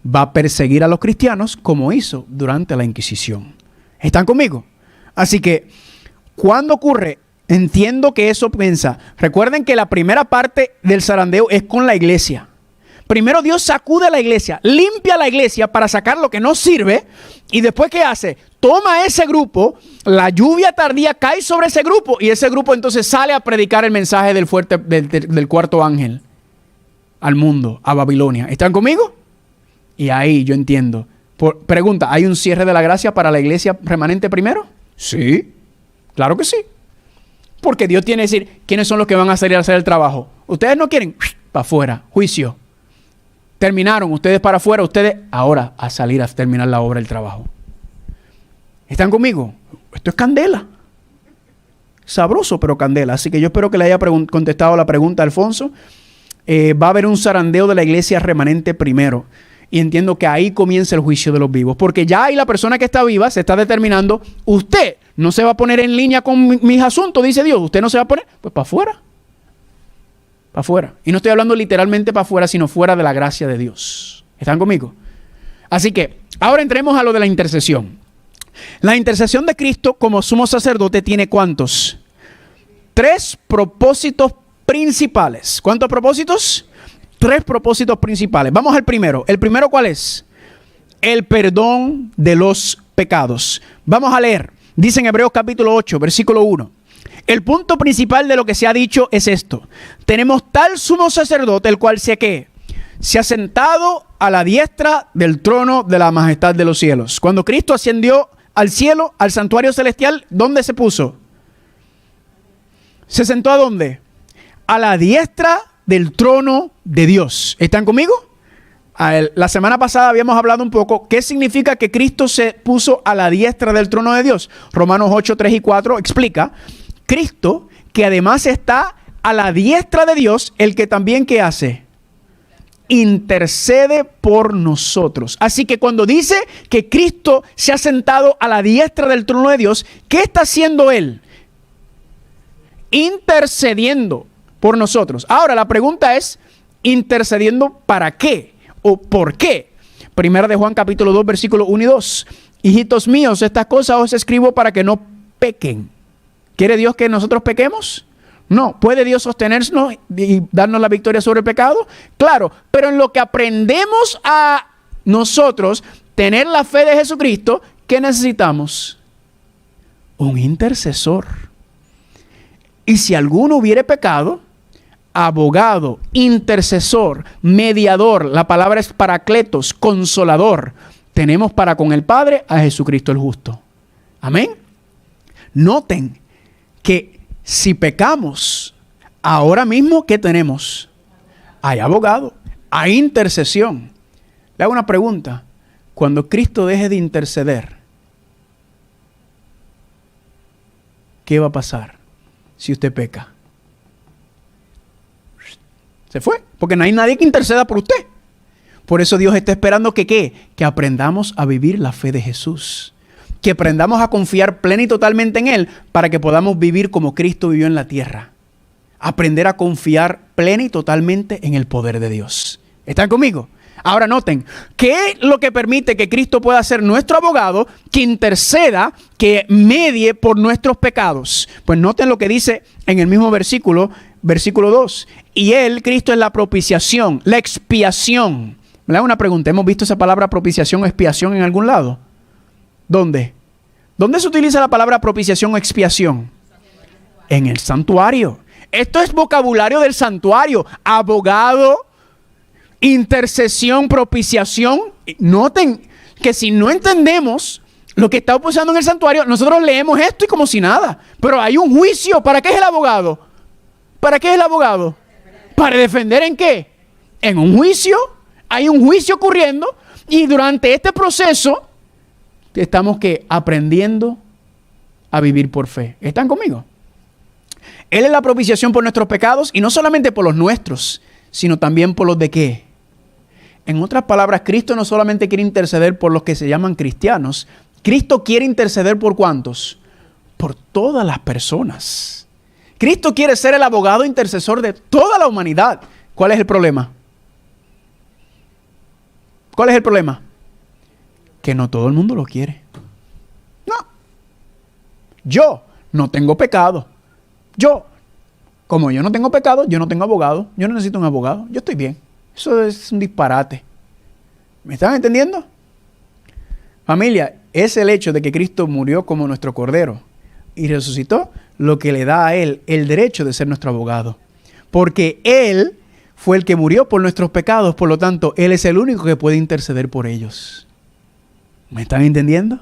Va a perseguir a los cristianos como hizo durante la Inquisición. ¿Están conmigo? Así que, ¿cuándo ocurre? Entiendo que eso piensa. Recuerden que la primera parte del zarandeo es con la iglesia. Primero Dios sacude a la iglesia, limpia la iglesia para sacar lo que no sirve. Y después, ¿qué hace? Toma ese grupo, la lluvia tardía cae sobre ese grupo y ese grupo entonces sale a predicar el mensaje del cuarto ángel al mundo, a Babilonia. ¿Están conmigo? Y ahí yo entiendo. Pregunta, ¿hay un cierre de la gracia para la iglesia remanente primero? Sí, claro que sí. Porque Dios tiene que decir, ¿quiénes son los que van a salir a hacer el trabajo? Ustedes no quieren, para afuera, juicio. Terminaron, ustedes para afuera, ustedes ahora a salir a terminar la obra, el trabajo. ¿Están conmigo? Esto es candela. Sabroso, pero candela. Así que yo espero que le haya contestado la pregunta a Alfonso. Va a haber un zarandeo de la iglesia remanente primero. Y entiendo que ahí comienza el juicio de los vivos. Porque ya hay la persona que está viva, se está determinando, usted no se va a poner en línea con mis asuntos, dice Dios. Usted no se va a poner, pues para afuera. Para afuera. Y no estoy hablando literalmente para afuera, sino fuera de la gracia de Dios. ¿Están conmigo? Así que ahora entremos a lo de la intercesión. La intercesión de Cristo como sumo sacerdote tiene ¿cuántos? 3 propósitos principales. ¿Cuántos propósitos? 3 propósitos principales. Vamos al primero. ¿El primero cuál es? El perdón de los pecados. Vamos a leer. Dice en Hebreos capítulo 8, versículo 1. El punto principal de lo que se ha dicho es esto. Tenemos tal sumo sacerdote, el cual ¿qué? Se ha sentado a la diestra del trono de la majestad de los cielos. Cuando Cristo ascendió al cielo, al santuario celestial, ¿dónde se puso? ¿Se sentó a dónde? A la diestra del trono de Dios. ¿Están conmigo? La semana pasada habíamos hablado un poco. ¿Qué significa que Cristo se puso a la diestra del trono de Dios? Romanos 8, 3 y 4 explica. Cristo, que además está a la diestra de Dios, el que también, ¿qué hace? Intercede por nosotros. Así que cuando dice que Cristo se ha sentado a la diestra del trono de Dios, ¿qué está haciendo Él? Intercediendo por nosotros. Ahora la pregunta es, ¿intercediendo para qué? ¿O por qué? Primera de Juan capítulo 2 versículo 1 y 2. Hijitos míos, estas cosas os escribo para que no pequen. ¿Quiere Dios que nosotros pequemos? No. ¿Puede Dios sostenernos y darnos la victoria sobre el pecado? Claro, pero en lo que aprendemos a nosotros tener la fe de Jesucristo, ¿qué necesitamos? Un intercesor. Y si alguno hubiere pecado, abogado, intercesor, mediador, la palabra es paracletos, consolador, tenemos para con el Padre a Jesucristo el justo. Amén. Noten que si pecamos, ahora mismo, ¿qué tenemos? Hay abogado, hay intercesión. Le hago una pregunta. Cuando Cristo deje de interceder, ¿qué va a pasar si usted peca? Se fue, porque no hay nadie que interceda por usted. Por eso Dios está esperando que ¿qué? Que aprendamos a vivir la fe de Jesús. Que aprendamos a confiar plena y totalmente en Él para que podamos vivir como Cristo vivió en la tierra. Aprender a confiar plena y totalmente en el poder de Dios. ¿Están conmigo? Ahora noten, ¿qué es lo que permite que Cristo pueda ser nuestro abogado, que interceda, que medie por nuestros pecados? Pues noten lo que dice en el mismo versículo 2. Y Él, Cristo, es la propiciación, la expiación. Me hago una pregunta, ¿hemos visto esa palabra propiciación o expiación en algún lado? ¿Dónde? ¿Dónde se utiliza la palabra propiciación o expiación? En el santuario. Esto es vocabulario del santuario. Abogado, intercesión, propiciación. Noten que si no entendemos lo que está usando en el santuario, nosotros leemos esto y como si nada. Pero hay un juicio. ¿Para qué es el abogado? ¿Para qué es el abogado? ¿Para defender en qué? En un juicio. Hay un juicio ocurriendo y durante este proceso estamos aprendiendo a vivir por fe. ¿Están conmigo? Él es la propiciación por nuestros pecados y no solamente por los nuestros, sino también por los de ¿qué? En otras palabras, Cristo no solamente quiere interceder por los que se llaman cristianos, Cristo quiere interceder por ¿cuántos? Por todas las personas. Cristo quiere ser el abogado intercesor de toda la humanidad. ¿Cuál es el problema? ¿Cuál es el problema? Que no todo el mundo lo quiere. No. Yo no tengo pecado. Como yo no tengo pecado, yo no tengo abogado. Yo no necesito un abogado. Yo estoy bien. Eso es un disparate. ¿Me están entendiendo? Familia, es el hecho de que Cristo murió como nuestro Cordero y resucitó lo que le da a Él el derecho de ser nuestro abogado. Porque Él fue el que murió por nuestros pecados, por lo tanto, Él es el único que puede interceder por ellos. ¿Me están entendiendo?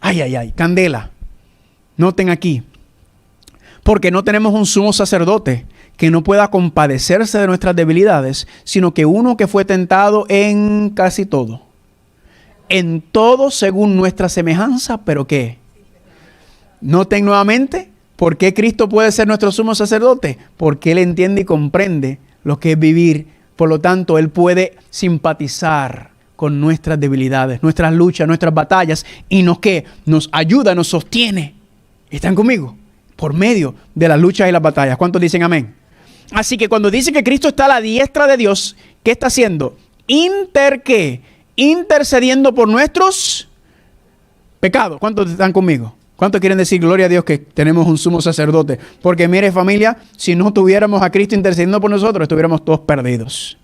Ay, ay, ay, candela. Noten aquí. Porque no tenemos un sumo sacerdote que no pueda compadecerse de nuestras debilidades, sino que uno que fue tentado en casi todo. En todo según nuestra semejanza, pero ¿qué? Noten nuevamente, ¿por qué Cristo puede ser nuestro sumo sacerdote? Porque Él entiende y comprende lo que es vivir. Por lo tanto, Él puede simpatizar con nuestras debilidades, nuestras luchas, nuestras batallas, y nos ayuda, nos sostiene. ¿Están conmigo? Por medio de las luchas y las batallas. ¿Cuántos dicen amén? Así que cuando dice que Cristo está a la diestra de Dios, ¿qué está haciendo? Intercediendo por nuestros pecados. ¿Cuántos están conmigo? ¿Cuántos quieren decir gloria a Dios que tenemos un sumo sacerdote? Porque mire, familia, si no tuviéramos a Cristo intercediendo por nosotros, estuviéramos todos perdidos.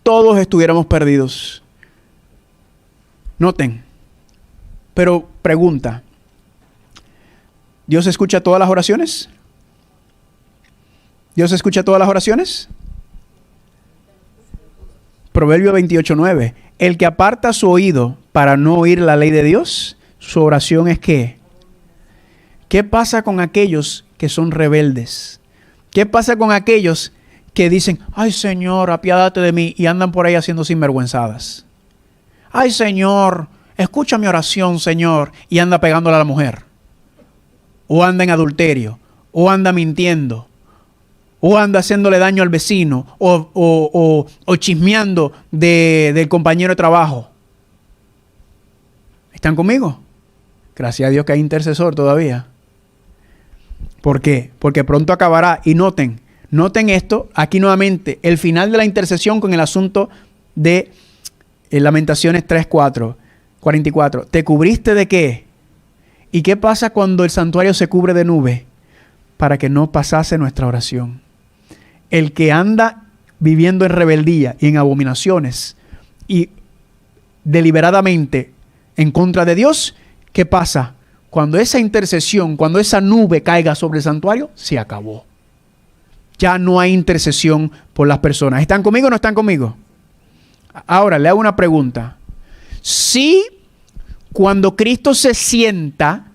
Todos estuviéramos perdidos. Noten. Pero pregunta. ¿Dios escucha todas las oraciones? ¿Dios escucha todas las oraciones? Proverbio 28:9. El que aparta su oído para no oír la ley de Dios, su oración es ¿qué? ¿Qué pasa con aquellos que son rebeldes? ¿Qué pasa con aquellos que dicen, ay Señor, apiádate de mí, y andan por ahí haciendo sinvergüenzadas? Ay Señor, escucha mi oración, Señor, y anda pegándole a la mujer. O anda en adulterio, o anda mintiendo, o anda haciéndole daño al vecino, o chismeando del compañero de trabajo. ¿Están conmigo? Gracias a Dios que hay intercesor todavía. ¿Por qué? Porque pronto acabará. Y noten esto, aquí nuevamente, el final de la intercesión con el asunto de Lamentaciones 3:44. ¿Te cubriste de qué? ¿Y qué pasa cuando el santuario se cubre de nube? Para que no pasase nuestra oración. El que anda viviendo en rebeldía y en abominaciones y deliberadamente en contra de Dios, ¿qué pasa? Cuando esa intercesión, cuando esa nube caiga sobre el santuario, se acabó. Ya no hay intercesión por las personas. ¿Están conmigo o no están conmigo? Ahora, le hago una pregunta. Si cuando Cristo se sienta,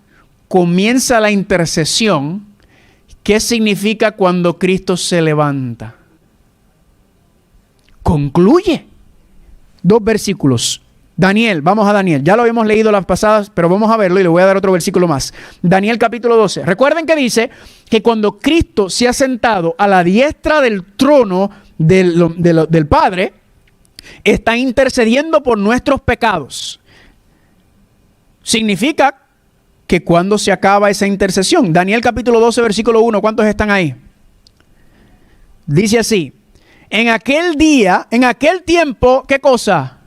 comienza la intercesión, ¿qué significa cuando Cristo se levanta? Concluye. 2 versículos. Daniel, vamos a Daniel. Ya lo habíamos leído las pasadas, pero vamos a verlo y le voy a dar otro versículo más. Daniel capítulo 12. Recuerden que dice que cuando Cristo se ha sentado a la diestra del trono del Padre, está intercediendo por nuestros pecados. Significa que cuando se acaba esa intercesión. Daniel capítulo 12, versículo 1. ¿Cuántos están ahí? Dice así. En aquel día, en aquel tiempo, ¿qué cosa?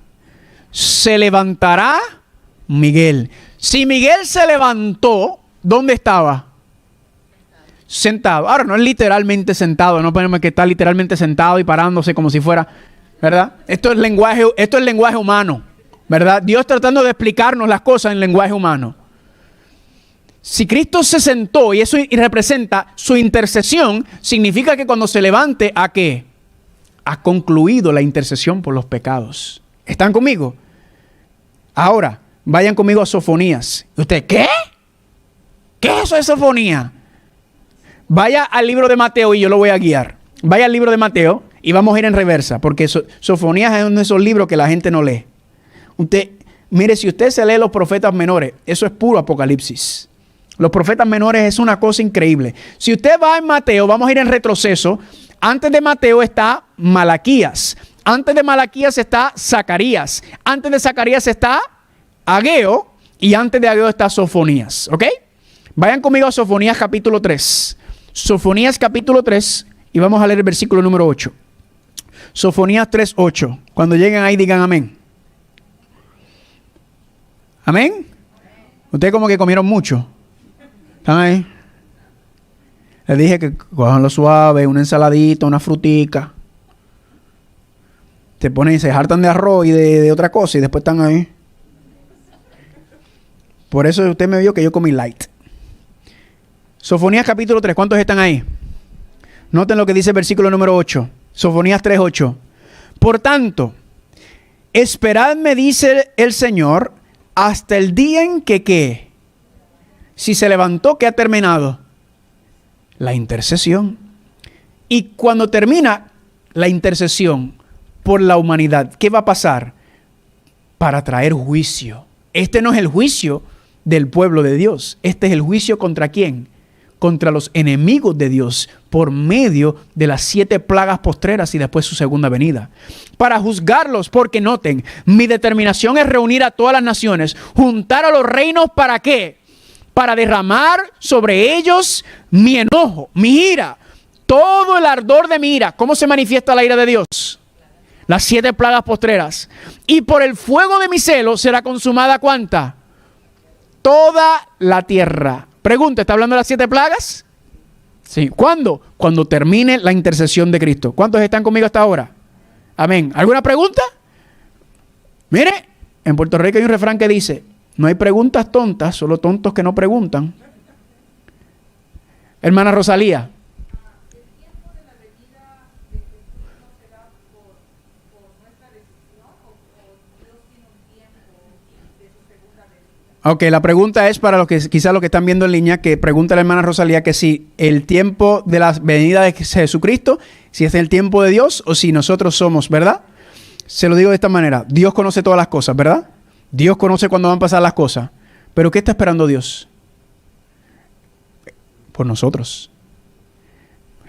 Se levantará Miguel. Si Miguel se levantó, ¿dónde estaba? Sentado. Ahora no es literalmente sentado, no ponemos que está literalmente sentado y parándose como si fuera, ¿verdad? Esto es lenguaje humano, ¿verdad? Dios tratando de explicarnos las cosas en lenguaje humano. Si Cristo se sentó y eso representa su intercesión, significa que cuando se levante, ¿a qué? Ha concluido la intercesión por los pecados. ¿Están conmigo? Ahora, vayan conmigo a Sofonías. ¿Y usted qué? ¿Qué es eso de Sofonía? Vaya al libro de Mateo y yo lo voy a guiar. Vaya al libro de Mateo y vamos a ir en reversa, porque Sofonías es uno de esos libros que la gente no lee. Mire, si usted se lee los profetas menores, eso es puro Apocalipsis. Los profetas menores es una cosa increíble. Si usted va en Mateo, vamos a ir en retroceso. Antes de Mateo está Malaquías. Antes de Malaquías está Zacarías. Antes de Zacarías está Ageo. Y antes de Ageo está Sofonías. ¿Ok? Vayan conmigo a Sofonías capítulo 3. Sofonías capítulo 3. Y vamos a leer el versículo número 8. Sofonías 3:8. Cuando lleguen ahí digan amén. ¿Amén? Ustedes como que comieron mucho. ¿Están ahí? Les dije que cojan lo suave, una ensaladita, una frutica. ponen, se hartan de arroz y de otra cosa y después están ahí. Por eso usted me vio que yo comí light. Sofonías capítulo 3, ¿cuántos están ahí? Noten lo que dice el versículo número 8. Sofonías 3:8. Por tanto, esperadme, dice el Señor, hasta el día en que, ¿qué? Si se levantó, ¿qué ha terminado? La intercesión. Y cuando termina la intercesión por la humanidad, ¿qué va a pasar? Para traer juicio. Este no es el juicio del pueblo de Dios. Este es el juicio ¿contra quién? Contra los enemigos de Dios por medio de las 7 plagas postreras y después su segunda venida. Para juzgarlos, porque noten, mi determinación es reunir a todas las naciones, juntar a los reinos, ¿para qué? Para derramar sobre ellos mi enojo, mi ira, todo el ardor de mi ira. ¿Cómo se manifiesta la ira de Dios? Las 7 plagas postreras. Y por el fuego de mi celo será consumada ¿cuánta? Toda la tierra. Pregunta, ¿está hablando de las 7 plagas? Sí. ¿Cuándo? Cuando termine la intercesión de Cristo. ¿Cuántos están conmigo hasta ahora? Amén. ¿Alguna pregunta? Mire, en Puerto Rico hay un refrán que dice, no hay preguntas tontas, solo tontos que no preguntan. Hermana Rosalía. Ok, la pregunta es para los que quizás los que están viendo en línea, que pregunta la hermana Rosalía que si el tiempo de la venida de Jesucristo, si es el tiempo de Dios o si nosotros somos, ¿verdad? Se lo digo de esta manera, Dios conoce todas las cosas, ¿verdad? Dios conoce cuándo van a pasar las cosas, pero ¿qué está esperando Dios? Por nosotros.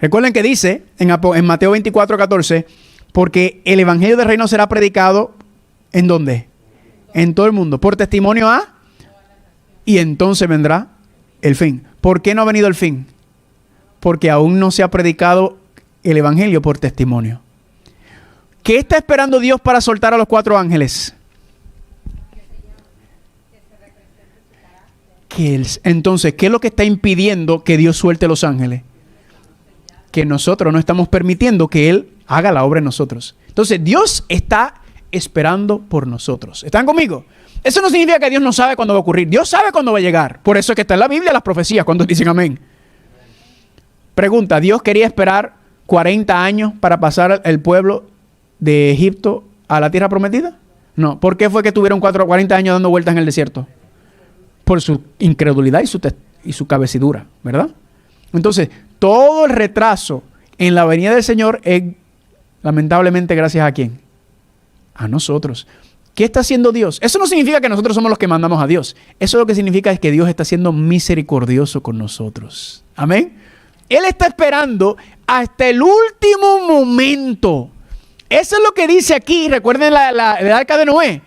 Recuerden que dice en Mateo 24:14, porque el evangelio del reino será predicado, ¿en dónde? En todo el mundo, por testimonio a... Y entonces vendrá el fin. ¿Por qué no ha venido el fin? Porque aún no se ha predicado el evangelio por testimonio. ¿Qué está esperando Dios para soltar a los 4 ángeles? Entonces, ¿qué es lo que está impidiendo que Dios suelte los ángeles? Que nosotros no estamos permitiendo que Él haga la obra en nosotros. Entonces, Dios está esperando por nosotros. ¿Están conmigo? Eso no significa que Dios no sabe cuándo va a ocurrir. Dios sabe cuándo va a llegar. Por eso es que está en la Biblia las profecías. ¿Cuántos dicen amén? Pregunta, ¿Dios quería esperar 40 años para pasar el pueblo de Egipto a la tierra prometida? No. ¿Por qué fue que tuvieron 40 años dando vueltas en el desierto? Por su incredulidad y su cabecidura, ¿verdad? Entonces, todo el retraso en la venida del Señor es lamentablemente gracias a ¿quién? A nosotros. ¿Qué está haciendo Dios? Eso no significa que nosotros somos los que mandamos a Dios. Eso lo que significa es que Dios está siendo misericordioso con nosotros. Amén. Él está esperando hasta el último momento. Eso es lo que dice aquí. Recuerden el arca de Noé.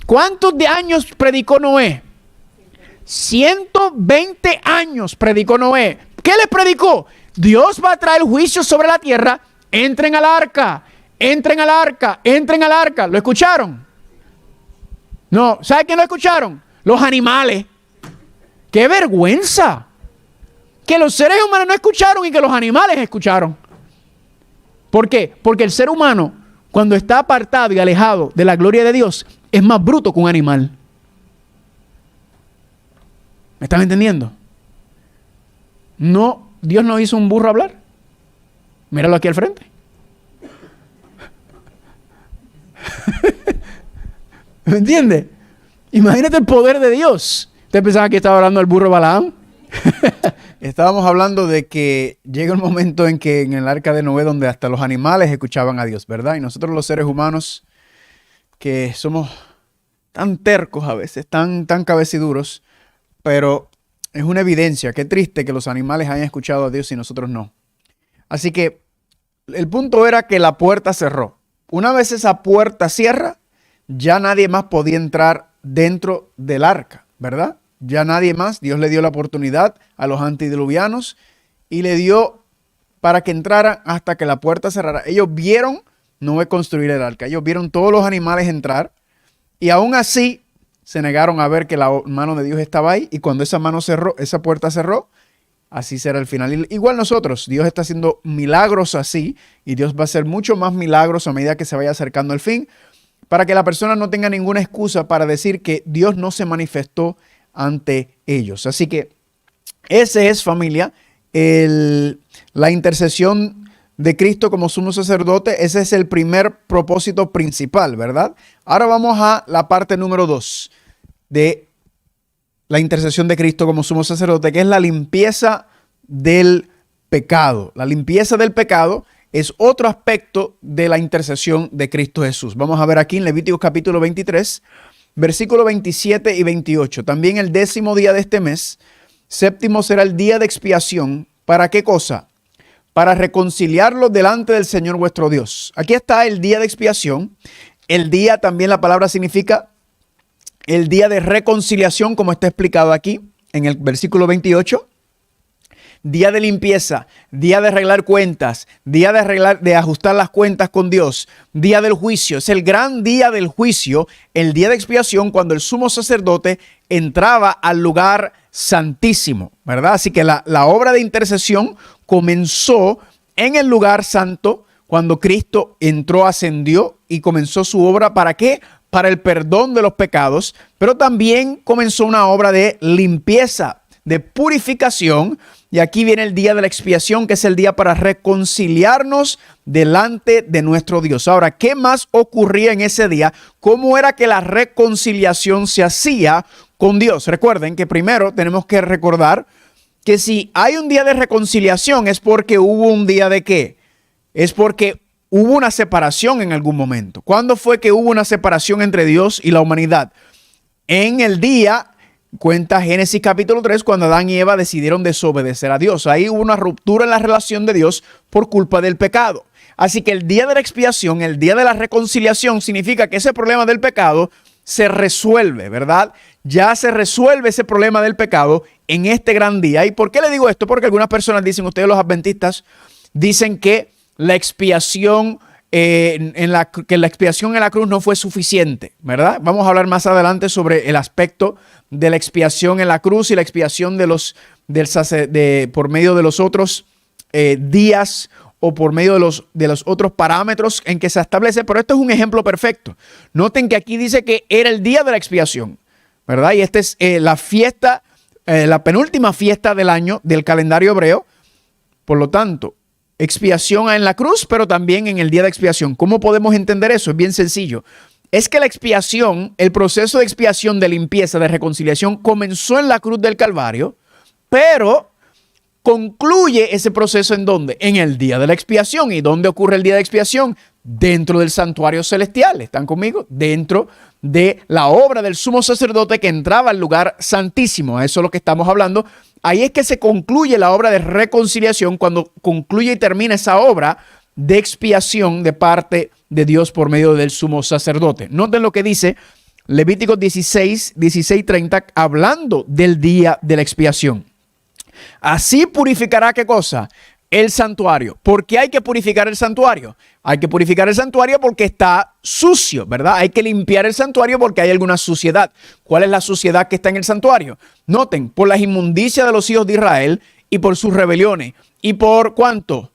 ¿Cuántos de años predicó Noé? 120 años predicó Noé. ¿Qué les predicó? Dios va a traer juicio sobre la tierra. Entren al arca. Entren al arca. Entren al arca. ¿Lo escucharon? No, ¿sabe quién lo escucharon? Los animales. ¡Qué vergüenza! Que los seres humanos no escucharon y que los animales escucharon. ¿Por qué? Porque el ser humano, cuando está apartado y alejado de la gloria de Dios, es más bruto que un animal. ¿Me están entendiendo? No, Dios no hizo un burro hablar. Míralo aquí al frente. ¿Me entiende? Imagínate el poder de Dios. ¿Usted pensaba que estaba hablando del burro Balaam? Estábamos hablando de que llega un momento en que en el arca de Noé donde hasta los animales escuchaban a Dios, ¿verdad? Y nosotros los seres humanos que somos tan tercos a veces, tan cabeciduros, pero es una evidencia. Qué triste que los animales hayan escuchado a Dios y nosotros no. Así que el punto era que la puerta cerró. Una vez esa puerta cierra, ya nadie más podía entrar dentro del arca, ¿verdad? Ya nadie más. Dios le dio la oportunidad a los antediluvianos y le dio para que entraran hasta que la puerta cerrara. Ellos vieron Noé construir el arca. Ellos vieron todos los animales entrar y aún así se negaron a ver que la mano de Dios estaba ahí. Y cuando esa mano cerró, esa puerta cerró, así será el final. Igual nosotros, Dios está haciendo milagros así y Dios va a hacer mucho más milagros a medida que se vaya acercando el fin, para que la persona no tenga ninguna excusa para decir que Dios no se manifestó ante ellos. Así que ese es, familia, la intercesión de Cristo como sumo sacerdote. Ese es el primer propósito principal, ¿verdad? Ahora vamos a la parte número 2 de la intercesión de Cristo como sumo sacerdote, que es la limpieza del pecado. La limpieza del pecado es otro aspecto de la intercesión de Cristo Jesús. Vamos a ver aquí en Levíticos capítulo 23, versículos 27 y 28. También el 10º día de este mes, séptimo, será el día de expiación. ¿Para qué cosa? Para reconciliarlos delante del Señor vuestro Dios. Aquí está el día de expiación. El día, también la palabra significa el día de reconciliación, como está explicado aquí en el versículo 28. Día de limpieza, día de arreglar cuentas, día de ajustar las cuentas con Dios, día del juicio. Es el gran día del juicio, el día de expiación, cuando el sumo sacerdote entraba al lugar santísimo, ¿verdad? Así que la obra de intercesión comenzó en el lugar santo cuando Cristo entró, ascendió y comenzó su obra. ¿Para qué? Para el perdón de los pecados, pero también comenzó una obra de limpieza, de purificación. Y aquí viene el día de la expiación, que es el día para reconciliarnos delante de nuestro Dios. Ahora, ¿qué más ocurría en ese día? ¿Cómo era que la reconciliación se hacía con Dios? Recuerden que primero tenemos que recordar que si hay un día de reconciliación es porque hubo un día de ¿qué? Es porque hubo una separación en algún momento. ¿Cuándo fue que hubo una separación entre Dios y la humanidad? En el día, cuenta Génesis capítulo 3, cuando Adán y Eva decidieron desobedecer a Dios. Ahí hubo una ruptura en la relación de Dios por culpa del pecado. Así que el día de la expiación, el día de la reconciliación, significa que ese problema del pecado se resuelve, ¿verdad? Ya se resuelve ese problema del pecado en este gran día. ¿Y por qué le digo esto? Porque algunas personas dicen, ustedes los adventistas, dicen que la expiación que la expiación en la cruz no fue suficiente, ¿verdad? Vamos a hablar más adelante sobre el aspecto de la expiación en la cruz y la expiación por medio de los otros días o por medio de los otros parámetros en que se establece, pero esto es un ejemplo perfecto. Noten que aquí dice que era el día de la expiación, ¿verdad? Y esta es la fiesta, la penúltima fiesta del año del calendario hebreo. Por lo tanto, expiación en la cruz, pero también en el día de expiación. ¿Cómo podemos entender eso? Es bien sencillo. Es que la expiación, el proceso de expiación, de limpieza, de reconciliación, comenzó en la cruz del Calvario, pero concluye ese proceso ¿en dónde? En el día de la expiación. ¿Y dónde ocurre el día de expiación? Dentro del santuario celestial. ¿Están conmigo? Dentro de la obra del sumo sacerdote que entraba al lugar santísimo. Eso es lo que estamos hablando. Ahí es que se concluye la obra de reconciliación, cuando concluye y termina esa obra de expiación de parte de Dios por medio del sumo sacerdote. Noten lo que dice Levíticos 16:30, hablando del día de la expiación. Así purificará, ¿qué cosa? El santuario. ¿Por qué hay que purificar el santuario? Hay que purificar el santuario porque está sucio, ¿verdad? Hay que limpiar el santuario porque hay alguna suciedad. ¿Cuál es la suciedad que está en el santuario? Noten, por las inmundicias de los hijos de Israel y por sus rebeliones. ¿Y por cuánto?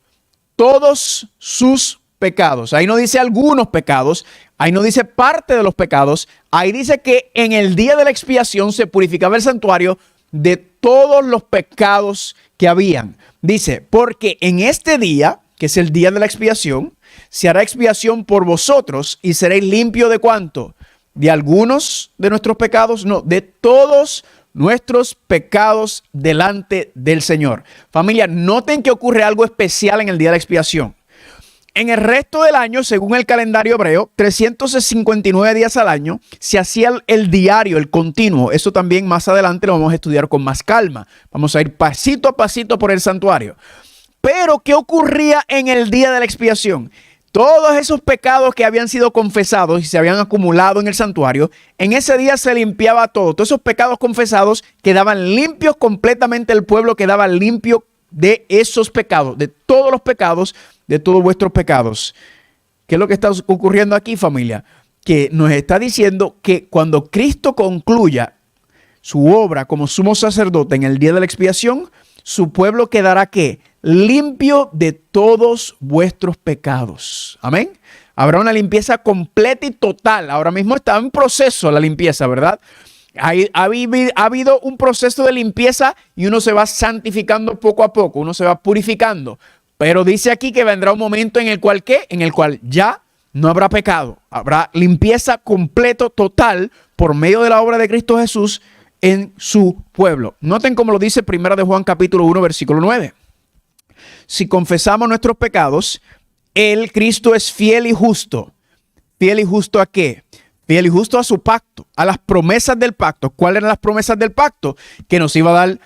Todos sus pecados. Ahí no dice algunos pecados, ahí no dice parte de los pecados, ahí dice que en el día de la expiación se purificaba el santuario de todos los pecados que habían. Dice, porque en este día, que es el día de la expiación, se hará expiación por vosotros y seréis limpios ¿de cuánto? ¿De algunos de nuestros pecados? No, de todos nuestros pecados delante del Señor. Familia, noten que ocurre algo especial en el día de la expiación. En el resto del año, según el calendario hebreo, 359 días al año, se hacía el diario, el continuo. Eso también más adelante lo vamos a estudiar con más calma. Vamos a ir pasito a pasito por el santuario. Pero, ¿qué ocurría en el día de la expiación? Todos esos pecados que habían sido confesados y se habían acumulado en el santuario, en ese día se limpiaba todo. Todos esos pecados confesados quedaban limpios completamente, el pueblo quedaba limpio de esos pecados, de todos los pecados, de todos vuestros pecados. ¿Qué es lo que está ocurriendo aquí, familia? Que nos está diciendo que cuando Cristo concluya su obra como sumo sacerdote en el día de la expiación, su pueblo quedará ¿qué? Limpio de todos vuestros pecados. Amén. Habrá una limpieza completa y total. Ahora mismo está en proceso la limpieza, ¿verdad? Ha habido un proceso de limpieza y uno se va santificando poco a poco, uno se va purificando. Pero dice aquí que vendrá un momento en el cual ¿qué? En el cual ya no habrá pecado. Habrá limpieza completo, total, por medio de la obra de Cristo Jesús en su pueblo. Noten cómo lo dice 1 de Juan capítulo 1, versículo 9. Si confesamos nuestros pecados, el Cristo es fiel y justo. ¿Fiel y justo a qué? Fiel y justo a su pacto, a las promesas del pacto. ¿Cuáles eran las promesas del pacto? Que nos iba a dar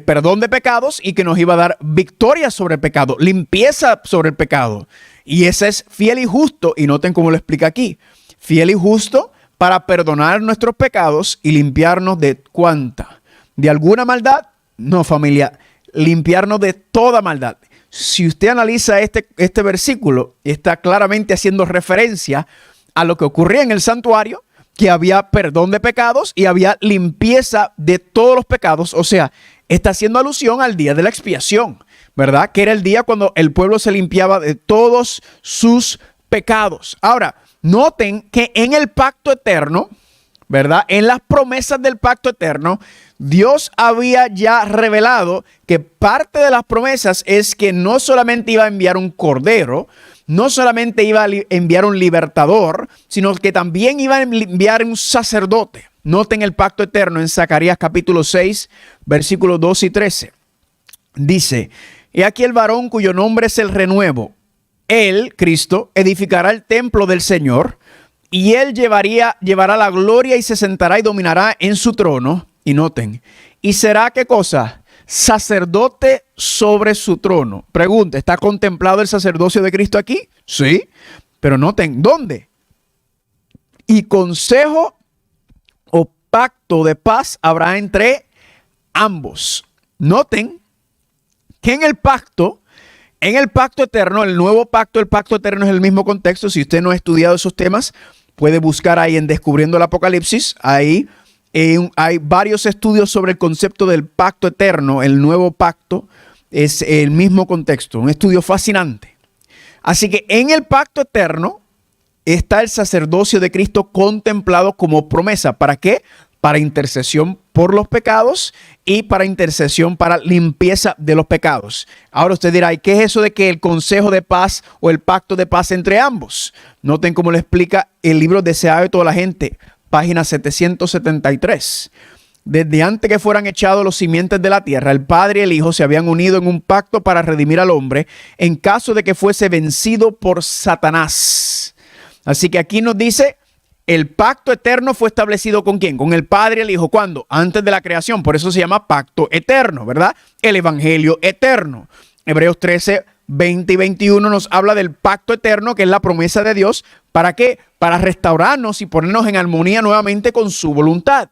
perdón de pecados y que nos iba a dar victoria sobre el pecado, limpieza sobre el pecado. Y ese es fiel y justo. Y noten cómo lo explica aquí. Fiel y justo para perdonar nuestros pecados y limpiarnos de ¿cuánta? ¿De alguna maldad? No, familia, limpiarnos de toda maldad. Si usted analiza este versículo, está claramente haciendo referencia a lo que ocurría en el santuario, que había perdón de pecados y había limpieza de todos los pecados. O sea, está haciendo alusión al día de la expiación, ¿verdad? Que era el día cuando el pueblo se limpiaba de todos sus pecados. Ahora, noten que en el pacto eterno, ¿verdad? En las promesas del pacto eterno, Dios había ya revelado que parte de las promesas es que no solamente iba a enviar un cordero, no solamente iba a enviar un libertador, sino que también iba a enviar un sacerdote. Noten el pacto eterno en Zacarías capítulo 6, versículos 2 y 13. Dice, he aquí el varón cuyo nombre es el renuevo. Él, Cristo, edificará el templo del Señor y él llevará la gloria y se sentará y dominará en su trono. Y noten, ¿y será qué cosa? Sacerdote sobre su trono. Pregunta, ¿está contemplado el sacerdocio de Cristo aquí? Sí, pero noten, ¿dónde? Y consejo o pacto de paz habrá entre ambos. Noten que en el pacto eterno, el nuevo pacto, el pacto eterno es el mismo contexto. Si usted no ha estudiado esos temas, puede buscar ahí en Descubriendo el Apocalipsis. Ahí hay varios estudios sobre el concepto del pacto eterno. El nuevo pacto es el mismo contexto, un estudio fascinante. Así que en el pacto eterno está el sacerdocio de Cristo contemplado como promesa. ¿Para qué? Para intercesión por los pecados y para intercesión para limpieza de los pecados. Ahora usted dirá, ¿y qué es eso de que el consejo de paz o el pacto de paz entre ambos? Noten cómo lo explica el libro Deseado de toda la gente, página 773. Desde antes que fueran echados los simientes de la tierra, el Padre y el Hijo se habían unido en un pacto para redimir al hombre en caso de que fuese vencido por Satanás. Así que aquí nos dice, el pacto eterno fue establecido ¿con quién? Con el Padre y el Hijo. ¿Cuándo? Antes de la creación. Por eso se llama pacto eterno, ¿verdad? El evangelio eterno. Hebreos 13, 20 y 21 nos habla del pacto eterno, que es la promesa de Dios. ¿Para qué? Para restaurarnos y ponernos en armonía nuevamente con su voluntad.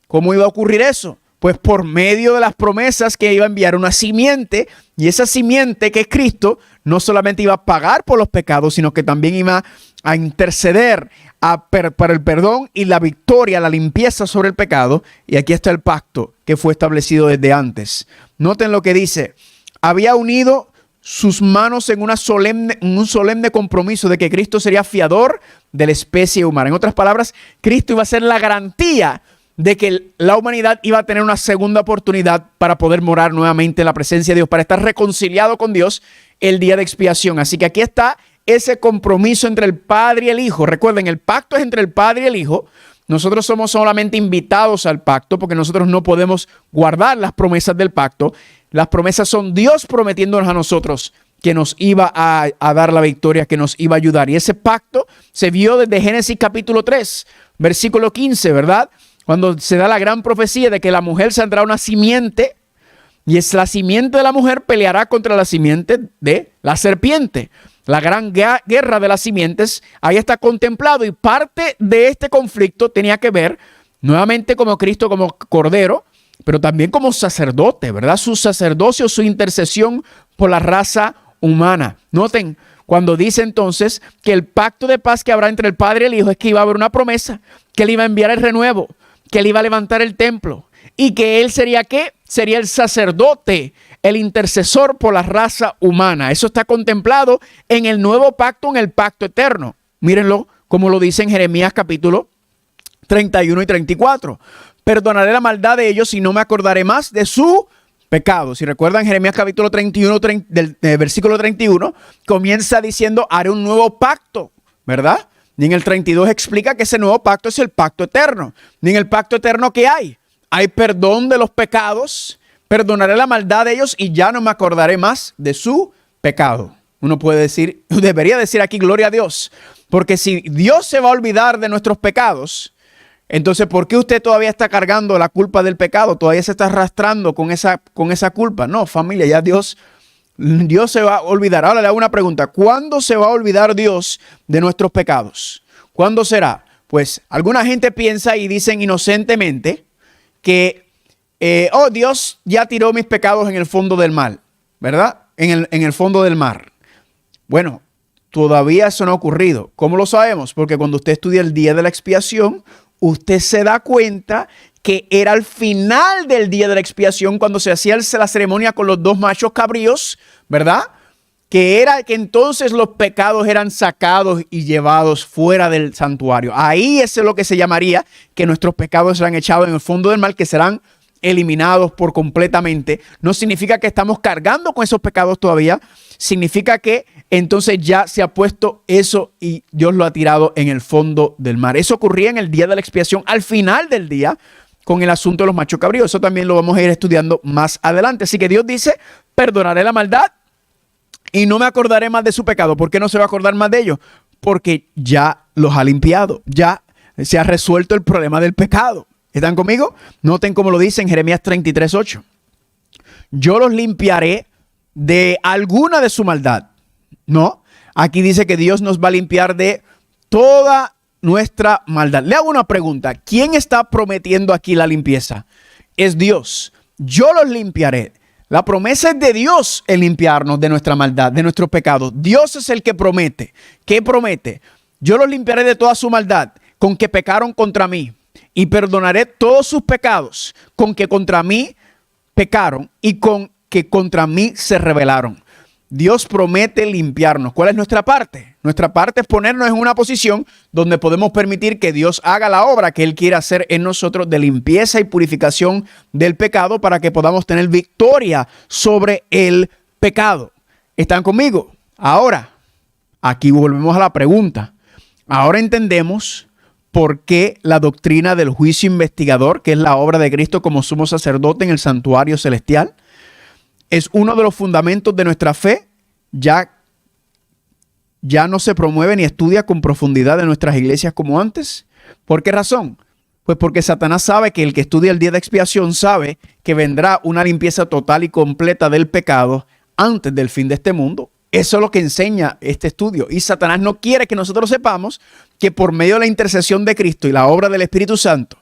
¿Cómo iba a ocurrir eso? Pues por medio de las promesas que iba a enviar una simiente, y esa simiente que es Cristo no solamente iba a pagar por los pecados, sino que también iba a interceder para el perdón y la victoria, la limpieza sobre el pecado. Y aquí está el pacto que fue establecido desde antes. Noten lo que dice, había unido sus manos en un solemne compromiso de que Cristo sería fiador de la especie humana. En otras palabras, Cristo iba a ser la garantía de que la humanidad iba a tener una segunda oportunidad para poder morar nuevamente en la presencia de Dios, para estar reconciliado con Dios el día de expiación. Así que aquí está ese compromiso entre el Padre y el Hijo. Recuerden, el pacto es entre el Padre y el Hijo. Nosotros somos solamente invitados al pacto porque nosotros no podemos guardar las promesas del pacto. Las promesas son Dios prometiéndonos a nosotros que nos iba a dar la victoria, que nos iba a ayudar. Y ese pacto se vio desde Génesis capítulo 3, versículo 15, ¿verdad? Cuando se da la gran profecía de que la mujer saldrá una simiente y es la simiente de la mujer peleará contra la simiente de la serpiente. La gran guerra de las simientes ahí está contemplado, y parte de este conflicto tenía que ver nuevamente como Cristo, como Cordero, pero también como sacerdote, ¿verdad? Su sacerdocio, su intercesión por la raza humana. Noten, cuando dice entonces que el pacto de paz que habrá entre el Padre y el Hijo es que iba a haber una promesa, que él iba a enviar el renuevo, que él iba a levantar el templo y que él sería ¿qué? Sería el sacerdote el intercesor por la raza humana. Eso está contemplado en el nuevo pacto, en el pacto eterno. Mírenlo como lo dice en Jeremías capítulo 31 y 34. Perdonaré la maldad de ellos y no me acordaré más de su pecado. Si recuerdan, Jeremías capítulo 31, del versículo 31, comienza diciendo, haré un nuevo pacto, ¿verdad? Y en el 32 explica que ese nuevo pacto es el pacto eterno. Y en el pacto eterno, ¿qué hay? Hay perdón de los pecados, perdonaré la maldad de ellos y ya no me acordaré más de su pecado. Uno puede decir, debería decir aquí, gloria a Dios, porque si Dios se va a olvidar de nuestros pecados, entonces, ¿por qué usted todavía está cargando la culpa del pecado? Todavía se está arrastrando con esa culpa. No, familia, ya Dios se va a olvidar. Ahora le hago una pregunta. ¿Cuándo se va a olvidar Dios de nuestros pecados? ¿Cuándo será? Pues alguna gente piensa y dicen inocentemente que, Dios ya tiró mis pecados en el fondo del mar, ¿verdad? En el fondo del mar. Bueno, todavía eso no ha ocurrido. ¿Cómo lo sabemos? Porque cuando usted estudia el día de la expiación, usted se da cuenta que era al final del día de la expiación cuando se hacía la ceremonia con los dos machos cabríos, ¿verdad? Que era que entonces los pecados eran sacados y llevados fuera del santuario. Ahí es lo que se llamaría que nuestros pecados serán echados en el fondo del mar, que serán eliminados por completamente. No significa que estamos cargando con esos pecados todavía. Significa que entonces ya se ha puesto eso y Dios lo ha tirado en el fondo del mar. Eso ocurría en el día de la expiación, al final del día, con el asunto de los machos cabríos. Eso también lo vamos a ir estudiando más adelante. Así que Dios dice, perdonaré la maldad y no me acordaré más de su pecado. ¿Por qué no se va a acordar más de ellos? Porque ya los ha limpiado, ya se ha resuelto el problema del pecado. ¿Están conmigo? Noten cómo lo dice en Jeremías 33:8. Yo los limpiaré de alguna de su maldad. No, aquí dice que Dios nos va a limpiar de toda nuestra maldad. Le hago una pregunta. ¿Quién está prometiendo aquí la limpieza? Es Dios. Yo los limpiaré. La promesa es de Dios el limpiarnos de nuestra maldad, de nuestros pecados. Dios es el que promete. ¿Qué promete? Yo los limpiaré de toda su maldad con que pecaron contra mí y perdonaré todos sus pecados con que contra mí pecaron y con que contra mí se rebelaron. Dios promete limpiarnos. ¿Cuál es nuestra parte? Nuestra parte es ponernos en una posición donde podemos permitir que Dios haga la obra que Él quiere hacer en nosotros de limpieza y purificación del pecado para que podamos tener victoria sobre el pecado. ¿Están conmigo? Ahora, aquí volvemos a la pregunta. Ahora entendemos por qué la doctrina del juicio investigador, que es la obra de Cristo como sumo sacerdote en el santuario celestial, es uno de los fundamentos de nuestra fe, ya no se promueve ni estudia con profundidad en nuestras iglesias como antes. ¿Por qué razón? Pues porque Satanás sabe que el que estudia el día de expiación sabe que vendrá una limpieza total y completa del pecado antes del fin de este mundo. Eso es lo que enseña este estudio. Y Satanás no quiere que nosotros sepamos que por medio de la intercesión de Cristo y la obra del Espíritu Santo,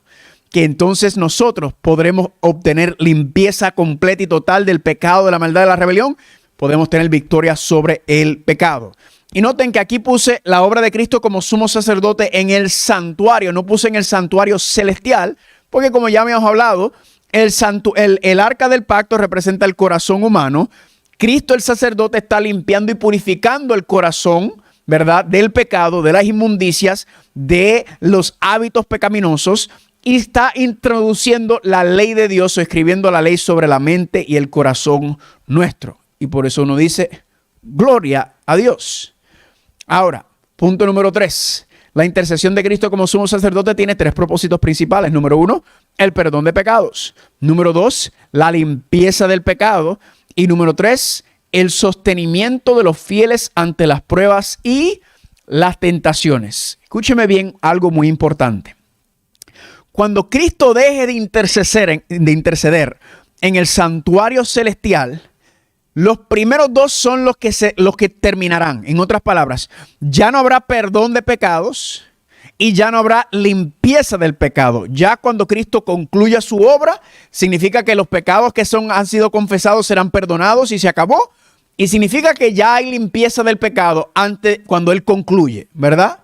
que entonces nosotros podremos obtener limpieza completa y total del pecado, de la maldad, de la rebelión. Podemos tener victoria sobre el pecado. Y noten que aquí puse la obra de Cristo como sumo sacerdote en el santuario. No puse en el santuario celestial, porque como ya habíamos hablado, el arca del pacto representa el corazón humano. Cristo el sacerdote está limpiando y purificando el corazón, ¿verdad?, del pecado, de las inmundicias, de los hábitos pecaminosos. Y está introduciendo la ley de Dios o escribiendo la ley sobre la mente y el corazón nuestro. Y por eso uno dice, gloria a Dios. Ahora, punto número 3. La intercesión de Cristo como sumo sacerdote tiene 3 propósitos principales. Número 1, el perdón de pecados. Número 2, la limpieza del pecado. Y número 3, el sostenimiento de los fieles ante las pruebas y las tentaciones. Escúcheme bien algo muy importante. Cuando Cristo deje de interceder en el santuario celestial, los primeros 2 son los que terminarán. En otras palabras, ya no habrá perdón de pecados y ya no habrá limpieza del pecado. Ya cuando Cristo concluya su obra, significa que los pecados que han sido confesados serán perdonados y se acabó. Y significa que ya hay limpieza del pecado cuando Él concluye, ¿verdad?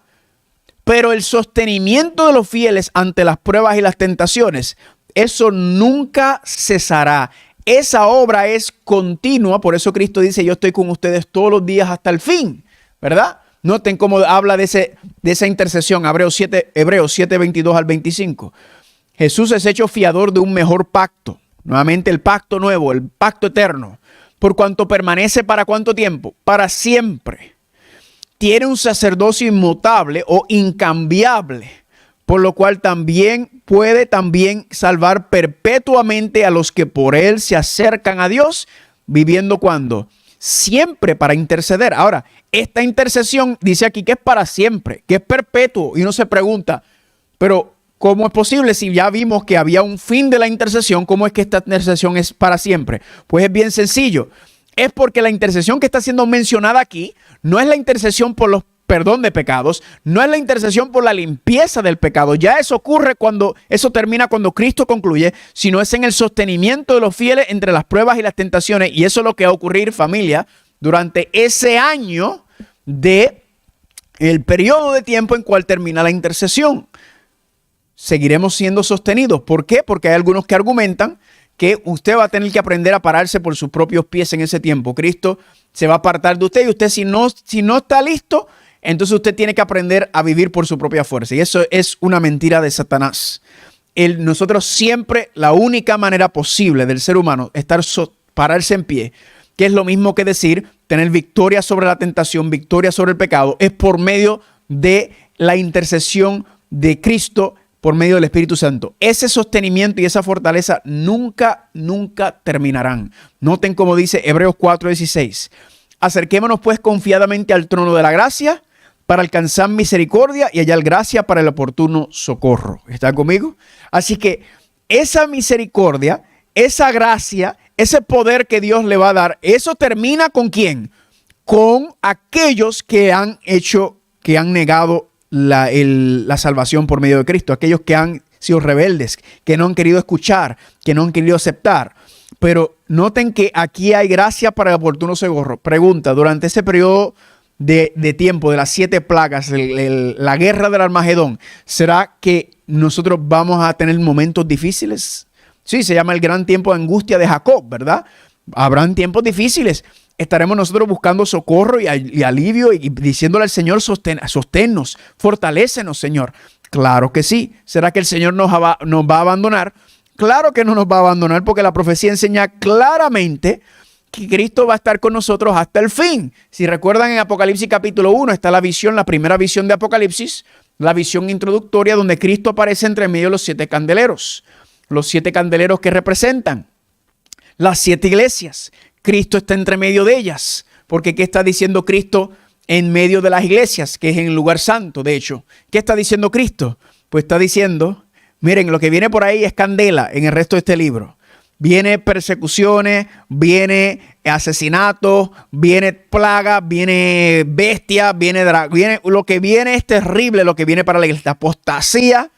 Pero el sostenimiento de los fieles ante las pruebas y las tentaciones, eso nunca cesará. esa obra es continua. Por eso Cristo dice, yo estoy con ustedes todos los días hasta el fin, ¿verdad? Noten cómo habla de esa intercesión, Hebreos 7, 22 al 25. Jesús es hecho fiador de un mejor pacto. Nuevamente el pacto nuevo, el pacto eterno. Por cuanto permanece ¿para cuánto tiempo? Para siempre. Tiene un sacerdocio inmutable o incambiable, por lo cual puede salvar perpetuamente a los que por él se acercan a Dios, viviendo ¿cuándo? Siempre para interceder. Ahora, esta intercesión dice aquí que es para siempre, que es perpetuo. Y uno se pregunta, pero ¿cómo es posible si ya vimos que había un fin de la intercesión? ¿Cómo es que esta intercesión es para siempre? Pues es bien sencillo. Es porque la intercesión que está siendo mencionada aquí no es la intercesión por los perdón de pecados, no es la intercesión por la limpieza del pecado. Ya eso ocurre eso termina cuando Cristo concluye, sino es en el sostenimiento de los fieles entre las pruebas y las tentaciones. Y eso es lo que va a ocurrir, familia, durante ese año de el periodo de tiempo en cual termina la intercesión. Seguiremos siendo sostenidos. ¿Por qué? Porque hay algunos que argumentan que usted va a tener que aprender a pararse por sus propios pies en ese tiempo. Cristo se va a apartar de usted y usted si no está listo, entonces usted tiene que aprender a vivir por su propia fuerza. Y eso es una mentira de Satanás. Nosotros siempre, la única manera posible del ser humano es pararse en pie, que es lo mismo que decir tener victoria sobre la tentación, victoria sobre el pecado, es por medio de la intercesión de Cristo, por medio del Espíritu Santo. Ese sostenimiento y esa fortaleza nunca terminarán. Noten cómo dice Hebreos 4:16. Acerquémonos pues confiadamente al trono de la gracia para alcanzar misericordia y hallar gracia para el oportuno socorro. ¿Están conmigo? Así que esa misericordia, esa gracia, ese poder que Dios le va a dar, eso termina ¿con quién? Con aquellos que han negado la salvación por medio de Cristo, aquellos que han sido rebeldes, que no han querido escuchar, que no han querido aceptar. Pero noten que aquí hay gracia para el oportuno socorro. Pregunta, durante ese periodo de tiempo de las 7 plagas, la guerra del Armagedón, ¿será que nosotros vamos a tener momentos difíciles? Sí, se llama el gran tiempo de angustia de Jacob, ¿verdad? Habrán tiempos difíciles. Estaremos nosotros buscando socorro y alivio y diciéndole al Señor, sosténnos, fortalécenos, Señor. Claro que sí. ¿Será que el Señor nos va a abandonar? Claro que no nos va a abandonar, porque la profecía enseña claramente que Cristo va a estar con nosotros hasta el fin. Si recuerdan, en Apocalipsis capítulo 1 está la visión, la primera visión de Apocalipsis, la visión introductoria donde Cristo aparece entre medio de los 7 candeleros. Los 7 candeleros que representan las 7 iglesias. Cristo está entre medio de ellas. Porque ¿qué está diciendo Cristo en medio de las iglesias? Que es en el lugar santo, de hecho. ¿Qué está diciendo Cristo? Pues está diciendo, miren, lo que viene por ahí es candela en el resto de este libro. Viene persecuciones, viene asesinatos, viene plaga, viene bestia, viene lo que viene es terrible, lo que viene para la iglesia, apostasía.